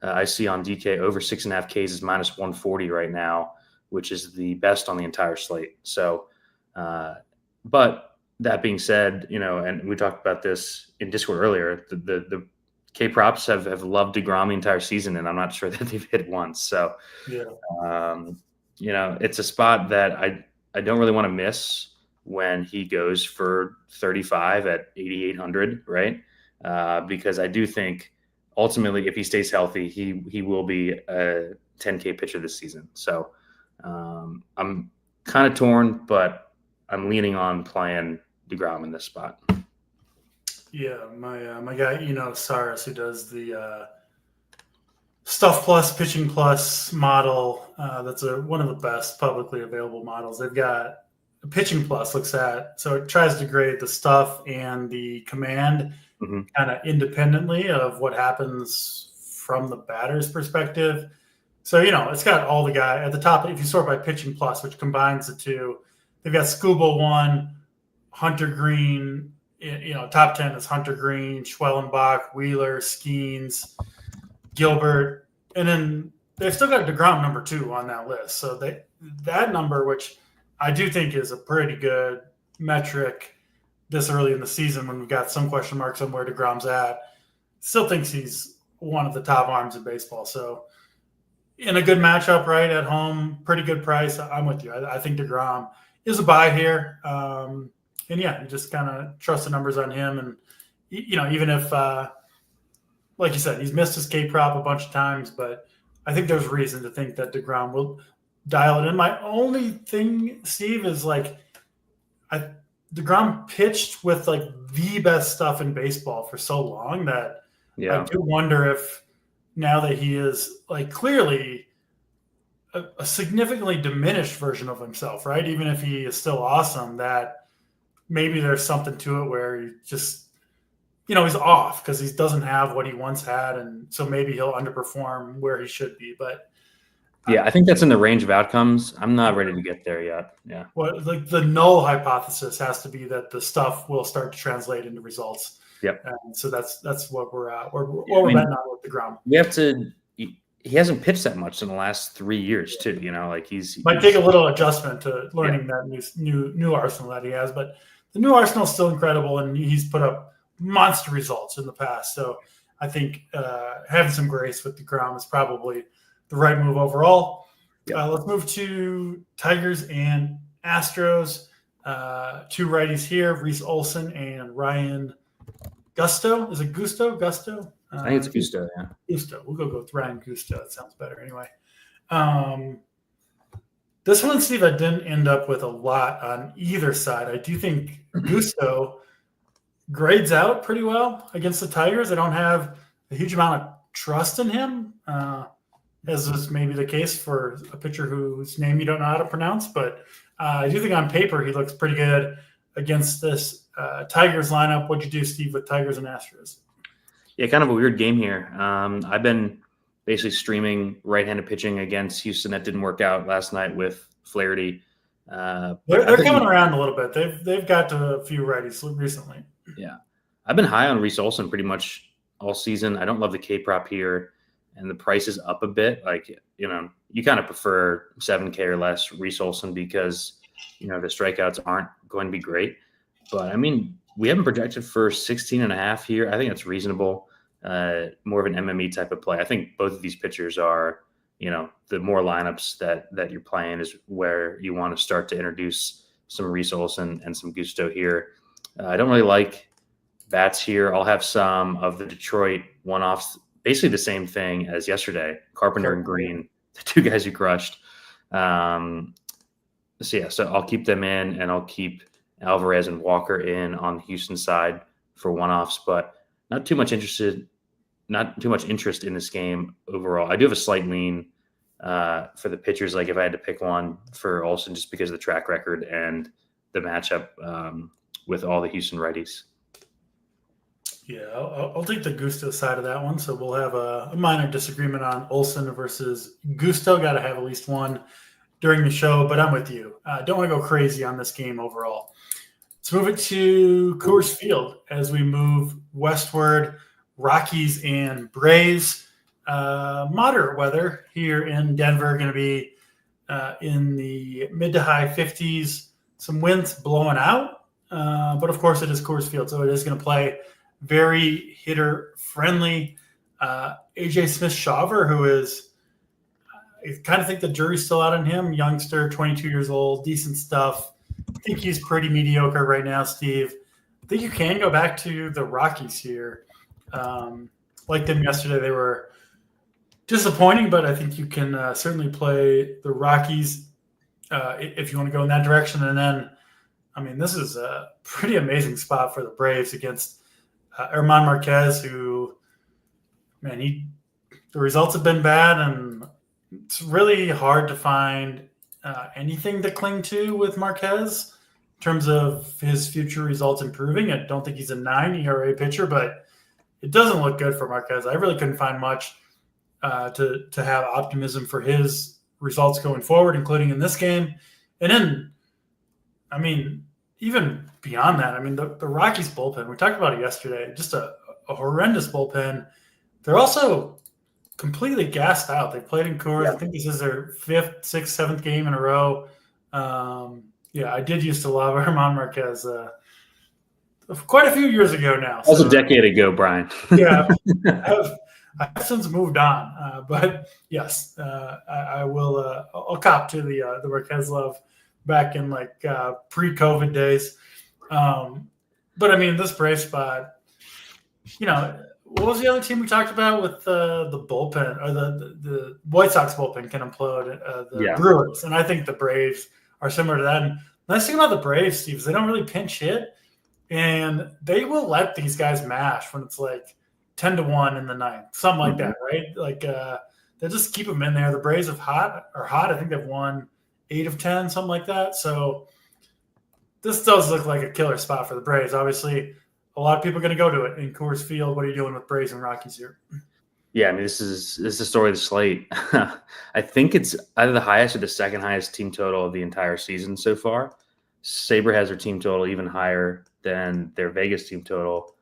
I see on DK over 6.5 Ks is minus 140 right now, which is the best on the entire slate. So, but that being said, and we talked about this in Discord earlier, the K props have loved DeGrom the entire season, and I'm not sure that they've hit once. So, it's a spot that I don't really want to miss when he goes for 35 at 8,800, right? Because I do think ultimately, if he stays healthy, he will be a 10K pitcher this season. So I'm kind of torn, but I'm leaning on playing DeGrom in this spot. Yeah, my guy, Saris, who does the Stuff Plus, Pitching Plus model. That's one of the best publicly available models. They've got Pitching Plus so it tries to grade the stuff and the command kind of independently of what happens from the batter's perspective. So, it's got all the guy at the top. If you sort by Pitching Plus, which combines the two, they've got Scuba 1, Hunter Green, top 10 is Hunter Green, Schwellenbach, Wheeler, Skeens, Gilbert, and then they've still got DeGrom number 2 on that list. So that number, which I do think is a pretty good metric this early in the season when we've got some question marks on where DeGrom's at, still thinks he's one of the top arms in baseball. So in a good matchup, right, at home, pretty good price. I'm with you. I think DeGrom is a buy here. And yeah, you just kind of trust the numbers on him. And, even if, like you said, he's missed his K prop a bunch of times, but I think there's reason to think that DeGrom will dial it in. My only thing, Steve, is DeGrom pitched with the best stuff in baseball for so long that I do wonder if now that he is clearly a significantly diminished version of himself, right? Even if he is still awesome, that maybe there's something to it where he just, he's off because he doesn't have what he once had. And so maybe he'll underperform where he should be. But yeah, I think that's in the range of outcomes. I'm not ready to get there yet. Yeah. Well, the null hypothesis has to be that the stuff will start to translate into results. Yep. And so that's what we're at. We're betting on with DeGrom. We have to. He hasn't pitched that much in the last 3 years, too. He's might take a little adjustment to learning that new arsenal that he has, but the new arsenal is still incredible, and he's put up monster results in the past. So I think having some grace with DeGrom is probably the right move overall. Yep. Let's move to Tigers and Astros. Two righties here, Reese Olson and Ryan Gusto. Is it Gusto? I think it's Gusto, yeah. Gusto. We'll go with Ryan Gusto. That sounds better anyway. This one, Steve, I didn't end up with a lot on either side. I do think Gusto grades out pretty well against the Tigers. I don't have a huge amount of trust in him, as is maybe the case for a pitcher whose name you don't know how to pronounce. But I do think on paper he looks pretty good against this Tigers lineup. What'd you do, Steve, with Tigers and Astros? Yeah, kind of a weird game here. I've been basically streaming right-handed pitching against Houston. That didn't work out last night with Flaherty. They're coming around a little bit. They've got to a few righties recently. Yeah, I've been high on Reese Olson pretty much all season. I don't love the K prop here, and the price is up a bit. Like, you kind of prefer 7K or less Reese Olson because the strikeouts aren't going to be great. But I mean, we haven't projected for 16.5 here. I think that's reasonable. More of an MME type of play. I think both of these pitchers are, the more lineups that you're playing is where you want to start to introduce some Reese Olson and some Gusto here. I don't really like bats here. I'll have some of the Detroit one-offs, basically the same thing as yesterday. Carpenter and Green, the two guys who crushed. So I'll keep them in, and I'll keep Alvarez and Walker in on the Houston side for one-offs, but not too much interest in this game overall. I do have a slight lean for the pitchers. Like if I had to pick one for Olsen, just because of the track record and the matchup with all the Houston righties. Yeah, I'll take the Gusto side of that one. So we'll have a minor disagreement on Olsen versus Gusto. Got to have at least one during the show, but I'm with you. Don't want to go crazy on this game overall. Let's move it to Coors Field as we move westward. Rockies and Braves. Moderate weather here in Denver, going to be in the mid to high 50s. Some winds blowing out, but of course it is Coors Field, so it is going to play very hitter friendly. AJ Smith-Shawver, who is, I kind of think the jury's still out on him. Youngster, 22 years old, decent stuff. I think he's pretty mediocre right now, Steve. I think you can go back to the Rockies here. Like them yesterday, they were disappointing, but I think you can certainly play the Rockies if you want to go in that direction. And then, I mean, this is a pretty amazing spot for the Braves against German Marquez, who, man, the results have been bad, and it's really hard to find anything to cling to with Marquez in terms of his future results improving. I don't think he's a 9 ERA pitcher, but it doesn't look good for Marquez. I really couldn't find much to have optimism for his results going forward, including in this game. And then, I mean, even beyond that, I mean, the Rockies bullpen, we talked about it yesterday, just a horrendous bullpen. They're also completely gassed out. They played in Coors. I think this is their 5th, 6th, 7th game in a row. I did used to love German Marquez quite a few years ago now. That was a decade ago, Brian. Yeah, I've since moved on. But yes, I will. I'll cop to the Marquez love back in like pre-COVID days. But I mean, this Brave spot, what was the other team we talked about with the bullpen, or the White Sox bullpen can implode? The Brewers, and I think the Braves are similar to that. And the nice thing about the Braves, Steve, is they don't really pinch hit, and they will let these guys mash when it's like 10-1 in the ninth, something like that, right? Like they just keep them in there. The Braves are hot. I think they've won 8 of 10, something like that. So this does look like a killer spot for the Braves. Obviously, a lot of people are going to go to it in Coors Field. What are you doing with Braves and Rockies here? Yeah, I mean, this is the story of the slate. I think it's either the highest or the second highest team total of the entire season so far. Sabre has their team total even higher than their Vegas team total.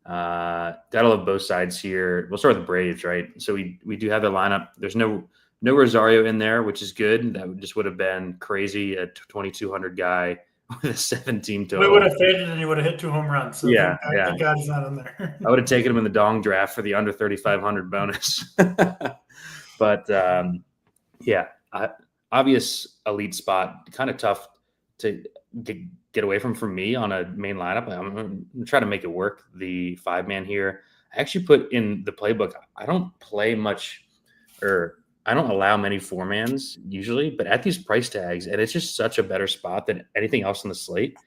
Gotta love both sides here. We'll start with the Braves, right? So we do have the lineup. There's no Rosario in there, which is good. That just would have been crazy, a 2,200 guy with a 7-team total. We would have faded and he would have hit 2 home runs. So thank God he's not in there. I would have taken him in the dong draft for the under 3,500 bonus. But obvious elite spot, kind of tough to get away from me on a main lineup. I'm going to try to make it work, the 5-man here. I actually put in the playbook, I don't play much, or I don't allow many 4-mans usually, but at these price tags, and it's just such a better spot than anything else on the slate,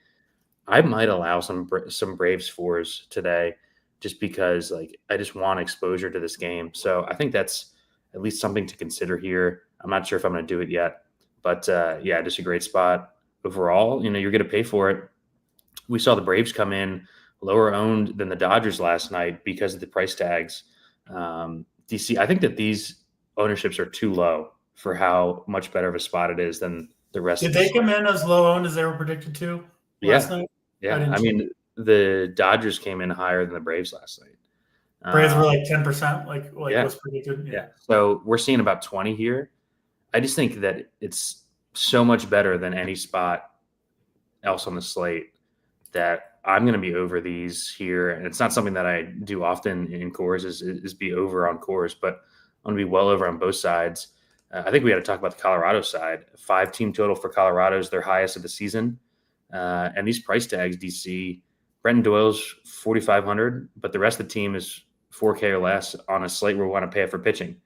I might allow some Braves 4s today, just because I just want exposure to this game. So I think that's at least something to consider here. I'm not sure if I'm going to do it yet, but just a great spot overall. You're going to pay for it. We saw the Braves come in lower owned than the Dodgers last night because of the price tags. DC, I think that these ownerships are too low for how much better of a spot it is than the rest. Did they come in as low owned as they were predicted to last night? Yeah. I mean, the Dodgers came in higher than the Braves last night. Braves were like 10%, like yeah. was predicted. Yeah. So we're seeing about 20 here. I just think that it's so much better than any spot else on the slate that I'm going to be over these here. And it's not something that I do often in cores is be over on cores, but I'm going to be well over on both sides. I think we got to talk about the Colorado side. 5-team total for Colorado is their highest of the season. And these price tags, DC, Brenton Doyle's 4,500, but the rest of the team is 4K or less on a slate where we want to pay it for pitching.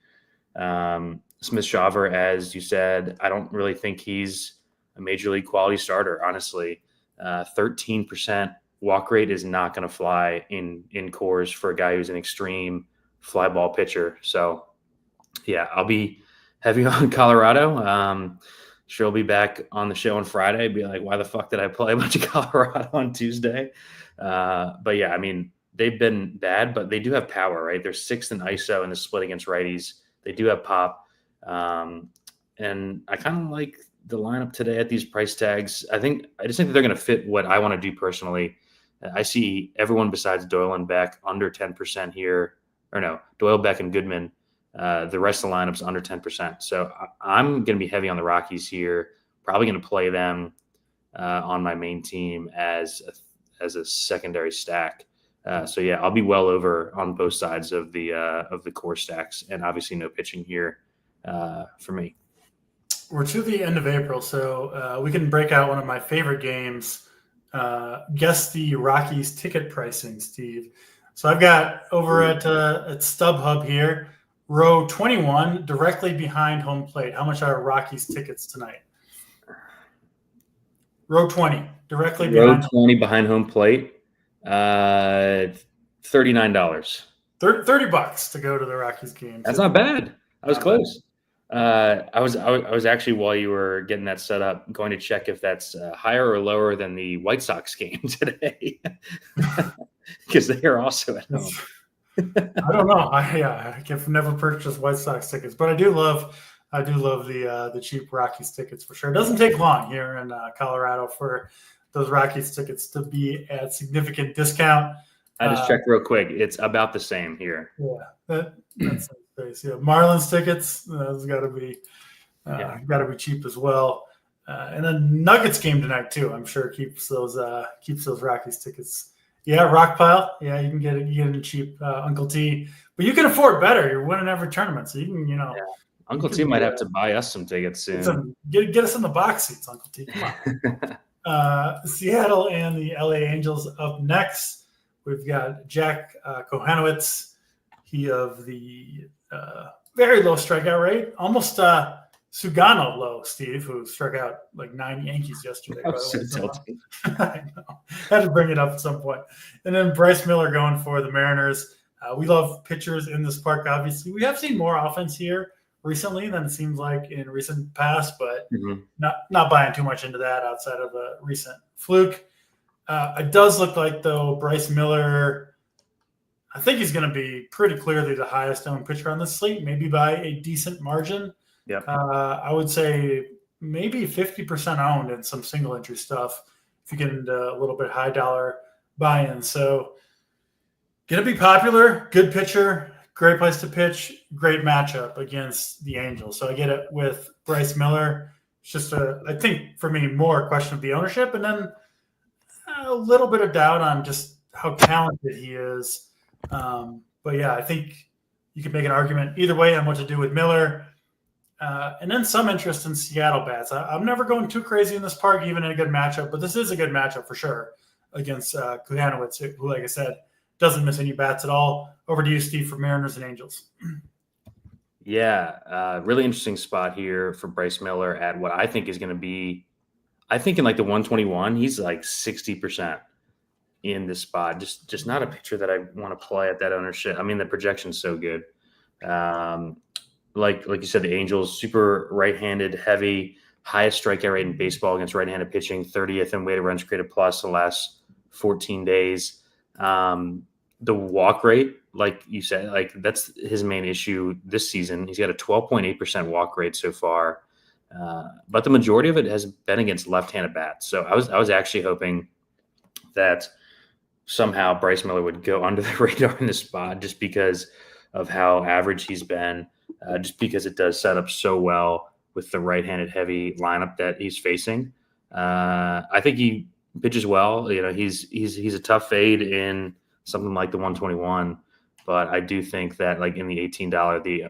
Smith Shawver, as you said, I don't really think he's a major league quality starter, honestly. 13% walk rate is not going to fly in cores for a guy who's an extreme fly ball pitcher. So, yeah, I'll be heavy on Colorado. Sure, I'll be back on the show on Friday. Be like, why the fuck did I play a bunch of Colorado on Tuesday? But, yeah, I mean, they've been bad, but they do have power, right? They're 6th in ISO in the split against righties. They do have pop. And I kind of like the lineup today at these price tags. I just think that they're going to fit what I want to do personally. I see everyone besides Doyle and Beck under 10% here, or no, Doyle, Beck, and Goodman. The rest of the lineup's under 10%. So I'm going to be heavy on the Rockies here. Probably going to play them on my main team as a secondary stack. So yeah, I'll be well over on both sides of the core stacks, and obviously no pitching here for me. We're to the end of April, so we can break out one of my favorite games. Guess the Rockies ticket pricing, Steve. So I've got over at StubHub here, row 21, directly behind home plate. How much are Rockies tickets tonight? Row 20, directly behind. Row 20 behind home plate. $39. $30 to go to the Rockies game. That's not bad. I was close. I was actually, while you were getting that set up, going to check if that's higher or lower than the White Sox game today, because they are also at home. I don't know. I've never purchased White Sox tickets, but I do love the cheap Rockies tickets for sure. It doesn't take long here in Colorado for those Rockies tickets to be at significant discount. I just checked real quick. It's about the same here. Yeah, that's space. Yeah, Marlins tickets. Those got to be cheap as well. And then Nuggets game tonight too. I'm sure keeps those Rockies tickets. Yeah, Rockpile. Yeah, you can get it cheap, Uncle T. But you can afford better. You're winning every tournament, so you can Yeah. Uncle T might have to buy us some tickets soon. Get us in the box seats, Uncle T. Come on. Seattle and the LA Angels up next. We've got Jack Kohanowitz. He of the very low strikeout rate, almost Sugano low, Steve, who struck out like 9 Yankees yesterday. By the way. I know. Had to bring it up at some point. And then Bryce Miller going for the Mariners. We love pitchers in this park, obviously. We have seen more offense here recently than it seems like in recent past, but not buying too much into that outside of a recent fluke. It does look like, though, Bryce Miller, I think he's going to be pretty clearly the highest owned pitcher on the slate, maybe by a decent margin. Yep. I would say maybe 50% owned in some single entry stuff if you get into a little bit high dollar buy-in. So going to be popular, good pitcher, great place to pitch, great matchup against the Angels. So I get it with Bryce Miller. It's just I think for me, more a question of the ownership, and then a little bit of doubt on just how talented he is. But yeah, I think you could make an argument either way on what to do with Miller. And then some interest in Seattle bats. I'm never going too crazy in this park, even in a good matchup, but this is a good matchup for sure against Kohanowitz, who, like I said, doesn't miss any bats at all. Over to you, Steve, for Mariners and Angels. Yeah, really interesting spot here for Bryce Miller at what I think is going to be, I think in like the 121, he's like 60% in this spot. Just not a pitcher that I want to play at that ownership. I mean, the projection's so good. Like you said, the Angels, super right-handed, heavy, highest strikeout rate in baseball against right-handed pitching, 30th in weighted runs created plus the last 14 days. The walk rate, like you said, like that's his main issue this season. He's got a 12.8% walk rate so far. But the majority of it has been against left-handed bats. So I was actually hoping that somehow Bryce Miller would go under the radar in this spot just because of how average he's been, just because it does set up so well with the right-handed heavy lineup that he's facing. I think he pitches well. He's a tough fade in something like the 121, but I do think that like in the $18, the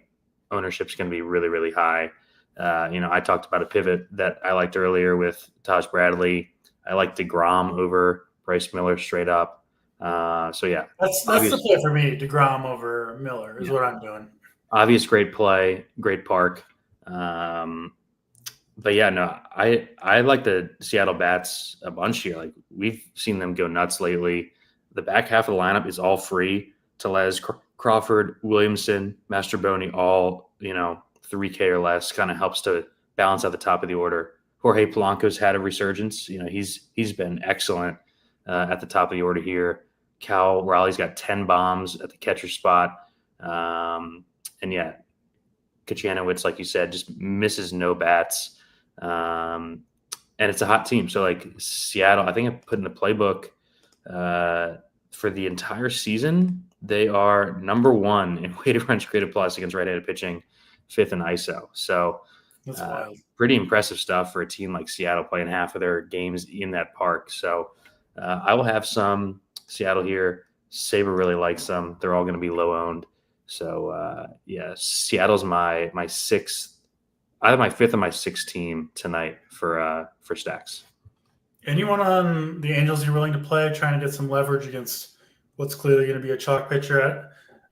ownership's going to be really, really high. I talked about a pivot that I liked earlier with Taj Bradley. I like DeGrom over Bryce Miller straight up. So yeah, that's the play for me. DeGrom over Miller is what I'm doing. Obvious, great play, great park. But yeah, no, I like the Seattle bats a bunch here. Like we've seen them go nuts lately. The back half of the lineup is all free. Tellez, Crawford, Williamson, Mastroboni, all 3K or less, kind of helps to balance out the top of the order. Jorge Polanco's had a resurgence. He's been excellent at the top of the order here. Cal Raleigh's got 10 bombs at the catcher spot. And yeah, Kachanowicz, like you said, just misses no bats. And it's a hot team. So like Seattle, I think I put in the playbook for the entire season, they are number 1 in weighted runs created plus against right-handed pitching, 5th in ISO. So that's wild. Pretty impressive stuff for a team like Seattle playing half of their games in that park. So I will have some Seattle here. Saber really likes them. They're all going to be low owned. So yeah, Seattle's my 6th, either my 5th or my 6th team tonight for stacks. Anyone on the Angels you're willing to play, trying to get some leverage against what's clearly going to be a chalk pitcher?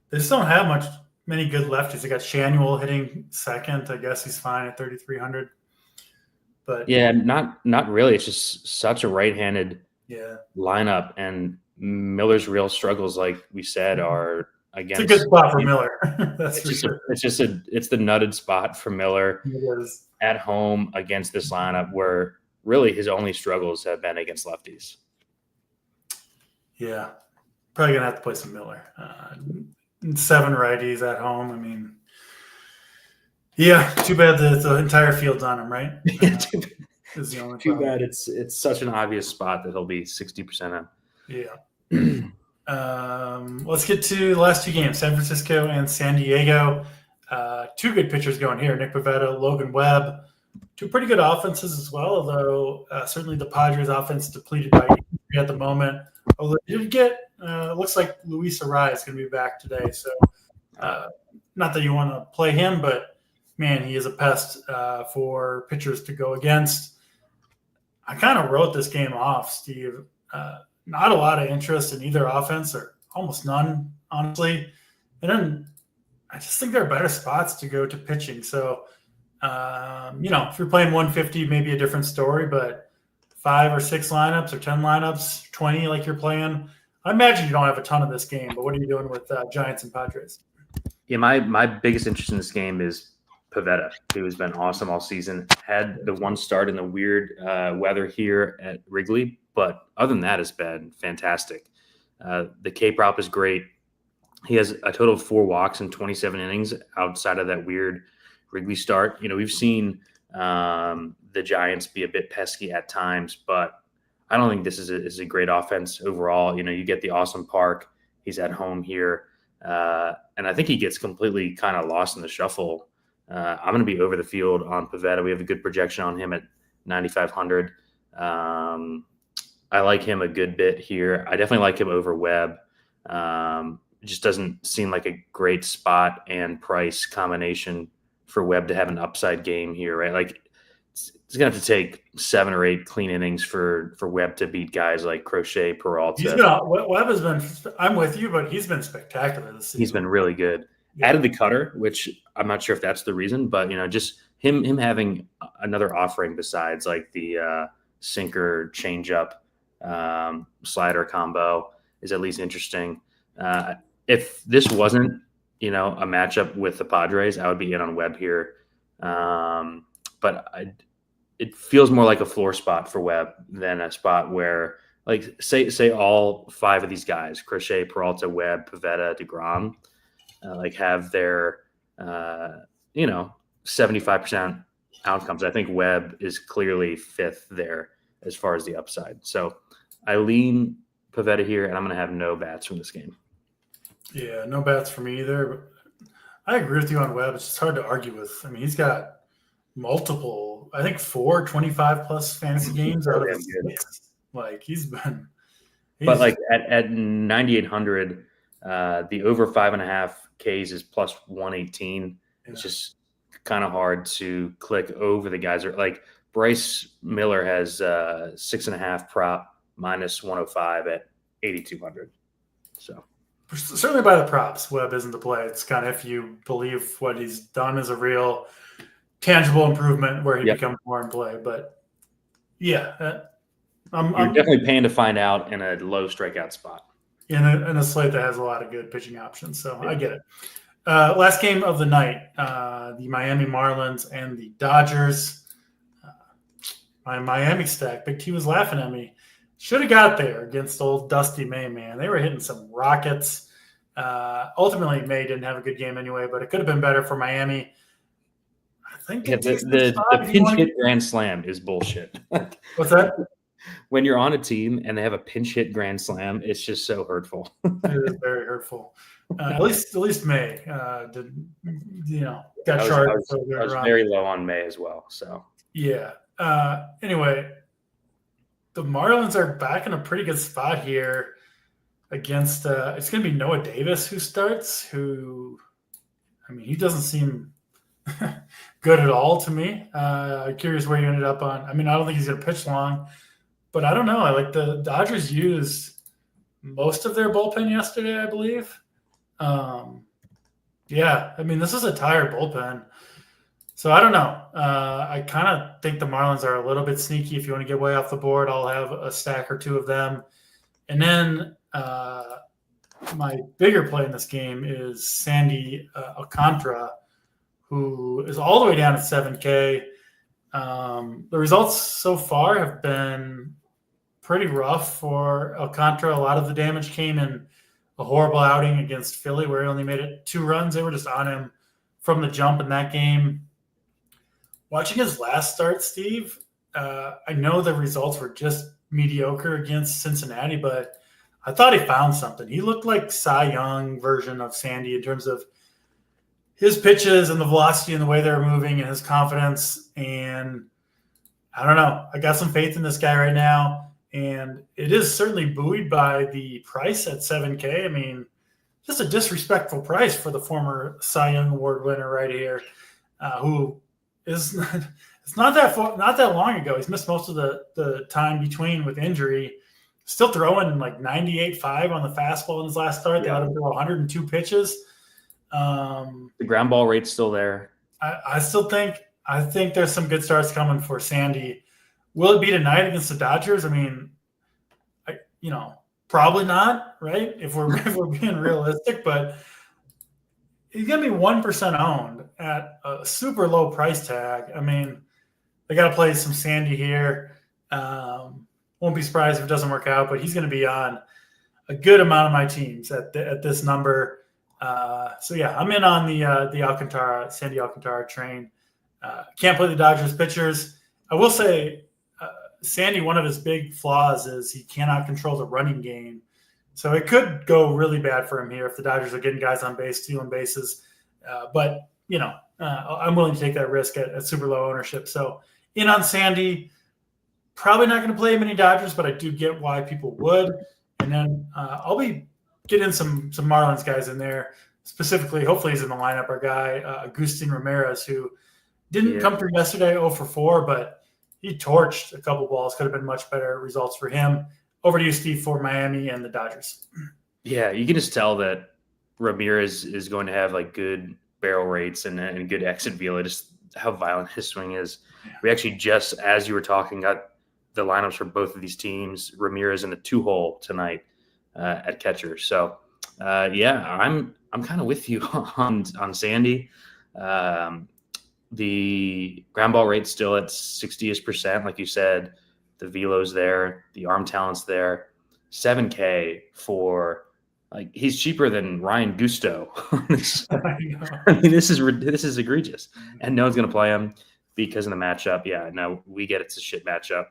They just don't have many good lefties. They got Shanuel hitting second. I guess he's fine at 3,300. But yeah, not really. It's just such a right-handed lineup, and Miller's real struggles, like we said, are against. It's a good spot for Miller. That's for sure. It's the nutted spot for Miller at home against this lineup where really his only struggles have been against lefties. Yeah, probably gonna have to play some Miller. 7 righties at home. I mean, yeah, too bad the entire field's on him, right? Is the only too bad. It's such an obvious spot that he'll be 60% on. Yeah. Let's get to the last 2 games, San Francisco and San Diego. 2 good pitchers going here, Nick Pivetta, Logan Webb. 2 pretty good offenses as well, although certainly the Padres offense depleted by injury at the moment. Although they did get, looks like Luis Arraez is going to be back today. So not that you want to play him, but man, he is a pest for pitchers to go against. I kind of wrote this game off, Steve. Not a lot of interest in either offense, or almost none, honestly. And then I just think there are better spots to go to pitching. So, if you're playing 150, maybe a different story, but 5 or 6 lineups or 10 lineups, 20 like you're playing, I imagine you don't have a ton of this game, but what are you doing with Giants and Padres? Yeah, my biggest interest in this game is Pivetta, who has been awesome all season. Had the one start in the weird weather here at Wrigley, but other than that, it's been fantastic. The K prop is great. He has a total of 4 walks in 27 innings outside of that weird Wrigley start. We've seen the Giants be a bit pesky at times, but I don't think this is a great offense overall. You get the awesome park. He's at home here. And I think he gets completely kind of lost in the shuffle. I'm going to be over the field on Pivetta. We have a good projection on him at 9,500. I like him a good bit here. I definitely like him over Webb. It just doesn't seem like a great spot and price combination for Webb to have an upside game here, right? Like it's going to have to take 7 or 8 clean innings for Webb to beat guys like Crochet, Peralta. Webb has been – I'm with you, but he's been spectacular this season. He's been really good. Yeah. Added the cutter, which I'm not sure if that's the reason, but, just him having another offering besides like the sinker, changeup, slider combo is at least interesting. If this wasn't, a matchup with the Padres, I would be in on Webb here. But it feels more like a floor spot for Webb than a spot where, like, say all 5 of these guys, Crochet, Peralta, Webb, Pivetta, DeGrom, have their, 75% outcomes. I think Webb is clearly fifth there as far as the upside. So I lean Pivetta here, and I'm going to have no bats from this game. Yeah, no bats for me either. But I agree with you on Webb. It's just hard to argue with. I mean, he's got multiple, I think 4 25-plus fantasy games out of his 6. Like, but like at 9,800, the over 5.5 Ks is plus 118. Yeah. It's just kind of hard to click over the guys. Like Bryce Miller has 6.5 prop minus 105 at 8,200. So certainly by the props, Webb isn't the play. It's kind of if you believe what he's done is a real tangible improvement where he becomes more in play. But yeah, I'm definitely paying to find out in a low strikeout spot. In a slate that has a lot of good pitching options. So I get it. Last game of the night, the Miami Marlins and the Dodgers. My Miami stack, Big T was laughing at me. Should have got there against old Dusty May, man. They were hitting some rockets. Ultimately, May didn't have a good game anyway, but it could have been better for Miami. I think the pinch hit grand slam is bullshit. What's that? When you're on a team and they have a pinch hit grand slam, it's just so hurtful. It is very hurtful. At least May got charged. I was very low on May as well. So yeah. Anyway, the Marlins are back in a pretty good spot here against. It's going to be Noah Davis who starts. He doesn't seem good at all to me. I'm curious where you ended up on. I don't think he's going to pitch long, but I don't know. I like the Dodgers used most of their bullpen yesterday, I believe. This is a tired bullpen. So I don't know. I kind of think the Marlins are a little bit sneaky. If you want to get way off the board, I'll have a stack or two of them. And then my bigger play in this game is Sandy Alcantara, who is all the way down at 7K. The results so far have been pretty rough for Alcantara. A lot of the damage came in a horrible outing against Philly where he only made it 2 runs. They were just on him from the jump in that game. Watching his last start, Steve, I know the results were just mediocre against Cincinnati, but I thought he found something. He looked like Cy Young version of Sandy in terms of his pitches and the velocity and the way they were moving and his confidence. And I don't know. I got some faith in this guy right now. And it is certainly buoyed by the price at 7K. Just a disrespectful price for the former Cy Young Award winner right here, who is it's not that long ago. He's missed most of the time between with injury. Still throwing like 98.5 on the fastball in his last start. They let him throw 102 pitches. The ground ball rate's still there. I think there's some good starts coming for Sandy. Will it be tonight against the Dodgers? Probably not, right? If we're being realistic, but he's gonna be 1% owned at a super low price tag. They got to play some Sandy here. Won't be surprised if it doesn't work out, but he's going to be on a good amount of my teams at this number. I'm in on the Sandy Alcantara train. Can't play the Dodgers pitchers. I will say, Sandy, one of his big flaws is he cannot control the running game. So it could go really bad for him here if the Dodgers are getting guys on base, stealing bases. I'm willing to take that risk at super low ownership. So in on Sandy, probably not going to play many Dodgers, but I do get why people would. And then I'll be getting some Marlins guys in there. Specifically, hopefully he's in the lineup, our guy, Agustin Ramirez, who didn't come through yesterday 0 for 4, but he torched a couple balls. Could have been much better results for him. Over to you, Steve, for Miami and the Dodgers. Yeah, you can just tell that Ramirez is going to have like good barrel rates and good exit velo, just how violent his swing is. Yeah. We actually just, as you were talking, got the lineups for both of these teams. Ramirez in a 2-hole tonight at catcher. So, I'm kind of with you on Sandy. The ground ball rate's still at 60%, like you said. The velo's there, the arm talent's there. 7K for he's cheaper than Ryan Gusto. This is egregious, and no one's going to play him. because of the matchup. Yeah, no, we get it's a shit matchup.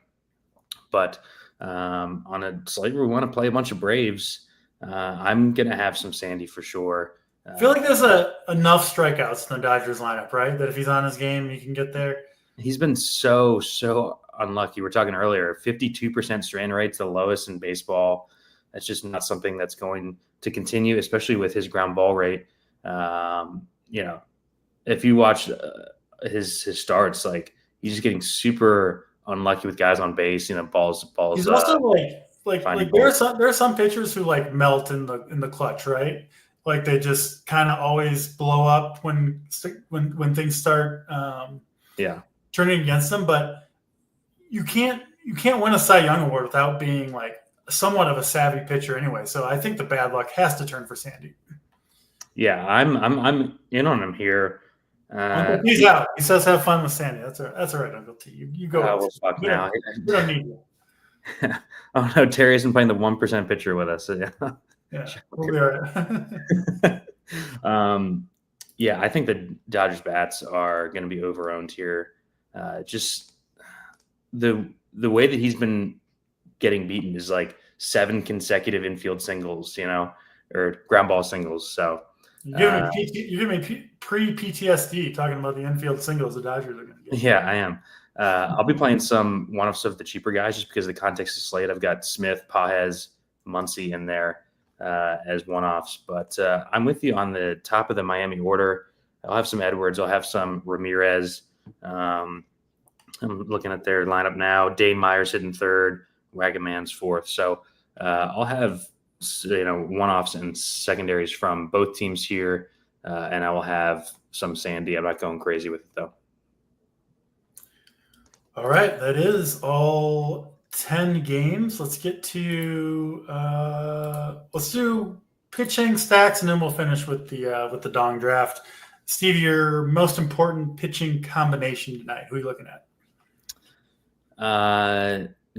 But on a slate where we want to play a bunch of Braves, I'm going to have some Sandy for sure. I feel like there's enough strikeouts in the Dodgers lineup, right? That if he's on his game, he can get there. He's been so unlucky. We're talking earlier, 52% strand rate's the lowest in baseball. That's just not something that's going to continue, especially with his ground ball rate. If you watch his starts, like he's just getting super unlucky with guys on base. Balls. He's also like there are some pitchers who like melt in the clutch, right? Like they just kind of always blow up when things start turning against them. But you can't win a Cy Young award without being like somewhat of a savvy pitcher anyway. So I think the bad luck has to turn for Sandy. Yeah, I'm in on him here. He's out. He says have fun with Sandy. That's all right, Uncle T. You go. Well, fuck now. We don't need you. Oh no, Terry isn't playing the 1% pitcher with us. So yeah, we'll be all right. I think the Dodgers bats are going to be overowned here. Just the way that he's been getting beaten is like 7 consecutive infield singles, or ground ball singles. So you're giving me pre-PTSD talking about the infield singles the Dodgers are going to get. Yeah, I am. I'll be playing some one-offs of the cheaper guys just because of the context of slate. I've got Smith, Pages, Muncy in there as one-offs. But I'm with you on the top of the Miami order. I'll have some Edwards. I'll have some Ramirez. I'm looking at their lineup now. Dane Myers hitting third. Wagaman's fourth. So I'll have one-offs and secondaries from both teams here, and I will have some Sandy. I'm not going crazy with it though. All right, that is all 10 games. Let's get to let's do pitching stacks, and then we'll finish with the Dong draft. Steve, your most important pitching combination tonight. Who are you looking at?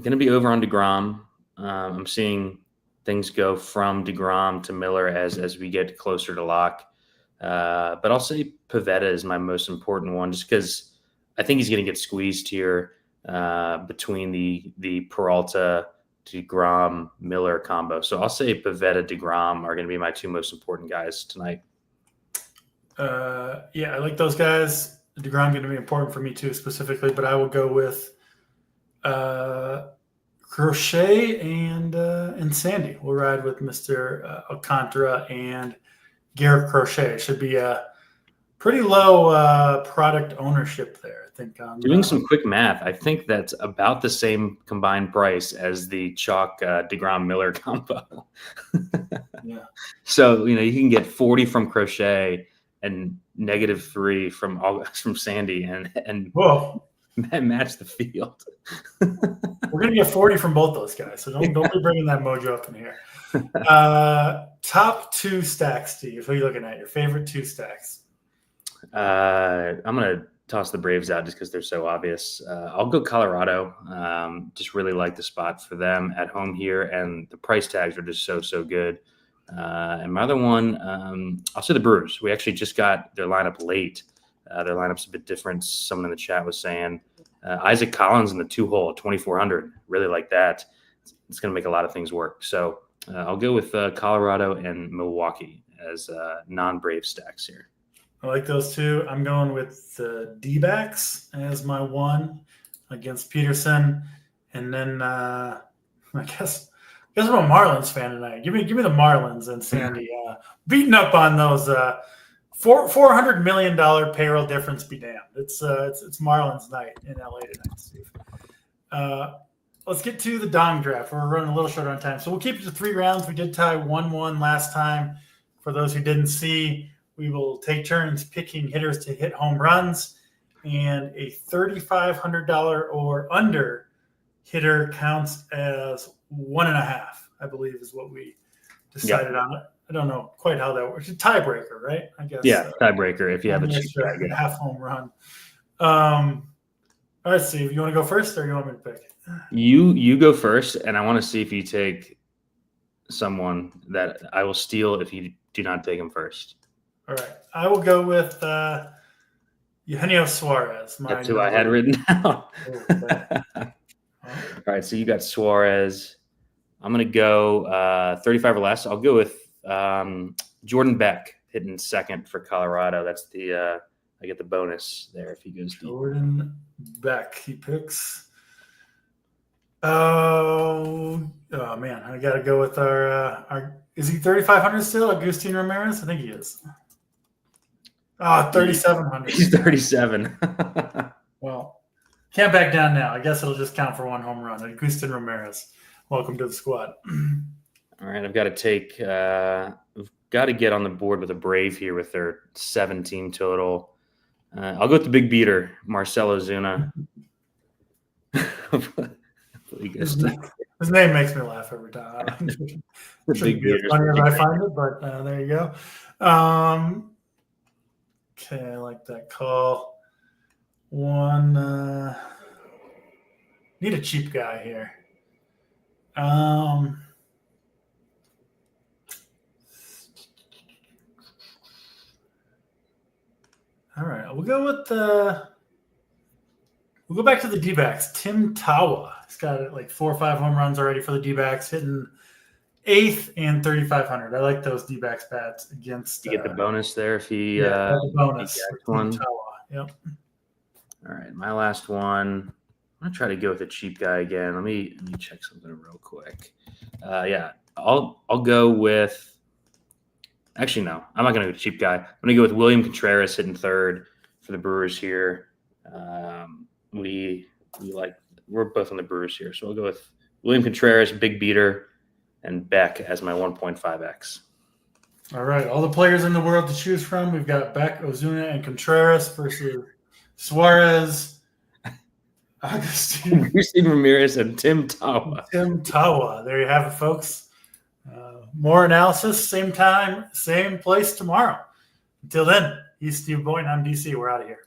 Going to be over on DeGrom. I'm seeing things go from DeGrom to Miller as we get closer to lock. But I'll say Pivetta is my most important one, just because I think he's going to get squeezed here between the Peralta, DeGrom, Miller combo. So I'll say Pivetta, DeGrom are going to be my 2 most important guys tonight. I like those guys. DeGrom going to be important for me too, specifically, but I will go with Crochet and Sandy. We'll ride with Mr. Alcantara and Garrett Crochet. Should be a pretty low product ownership there. I think doing some quick math, I think that's about the same combined price as the Chalk DeGrom Miller combo. Yeah. So you can get 40 from Crochet and -3 from Sandy and whoa. Match the field. We're gonna get 40 from both those guys, so don't be bringing that mojo up in here. Top 2 stacks, Steve. Who are you looking at? Your favorite 2 stacks? I'm gonna toss the Braves out just because they're so obvious. I'll go Colorado. Just really like the spot for them at home here, and the price tags are just so good. And my other one, I'll say the Brewers. We actually just got their lineup late. Their lineup's a bit different. Someone in the chat was saying Isaac Collins in the 2-hole, 2,400. Really like that. It's going to make a lot of things work. So I'll go with Colorado and Milwaukee as non-Brave stacks here. I like those 2. I'm going with the D-backs as my 1 against Peterson, and then I guess I'm a Marlins fan tonight. Give me the Marlins and Sandy beating up on those. $400 million payroll difference be damned. It's Marlins night in LA tonight, Steve. Let's get to the Dong draft. We're running a little short on time, so we'll keep it to 3 rounds. We did tie 1-1 last time. For those who didn't see, we will take turns picking hitters to hit home runs, and a $3,500 or under hitter counts as 1.5. I believe is what we decided on it. I don't know quite how that works. It's a tiebreaker, right? I guess. Yeah, tiebreaker if you have a cheap bag. Half home run. All right, Steve, you want to go first or you want me to pick? You go first, and I want to see if you take someone that I will steal if you do not take him first. All right. I will go with Eugenio Suarez. That's who I had written down. Oh, All right, so you got Suarez. I'm going to go 35 or less. I'll go with Jordan Beck hitting second for Colorado. That's I get the bonus there if he goes deep. Jordan Beck. He picks. Oh man, I got to go with our. Is he 3,500 still? Agustin Ramirez? I think he is. 3,700. He's 37. Well, can't back down now. I guess it'll just count for one home run. Agustin Ramirez, welcome to the squad. All right, I've got to take. We've got to get on the board with a Brave here with their 7-team total. I'll go with the big beater, Marcell Ozuna. His name makes me laugh every time. The big beater. Funny as I find it, but there you go. Okay, I like that call. One. Need a cheap guy here. All right, we'll go with we'll go back to the D-backs. Tim Tawa. He's got like 4 or 5 home runs already for the D-backs, hitting 8th and 3,500. I like those D-backs bats against. You get the bonus there if he. The bonus. One. Tawa. Yep. All right, my last one. I'm gonna try to go with a cheap guy again. Let me check something real quick. I'll go with. Actually, no, I'm not gonna go with a cheap guy. I'm gonna go with William Contreras hitting third for the Brewers here. We're both on the Brewers here, so I'll go with William Contreras, big beater, and Beck as my 1.5x. All right, all the players in the world to choose from. We've got Beck, Ozuna, and Contreras versus Suarez, Agustin Ramirez, and Tim Tawa. Tim Tawa. There you have it, folks. More analysis, same time, same place tomorrow. Until then, he's Steve Boynton. I'm DC. We're out of here.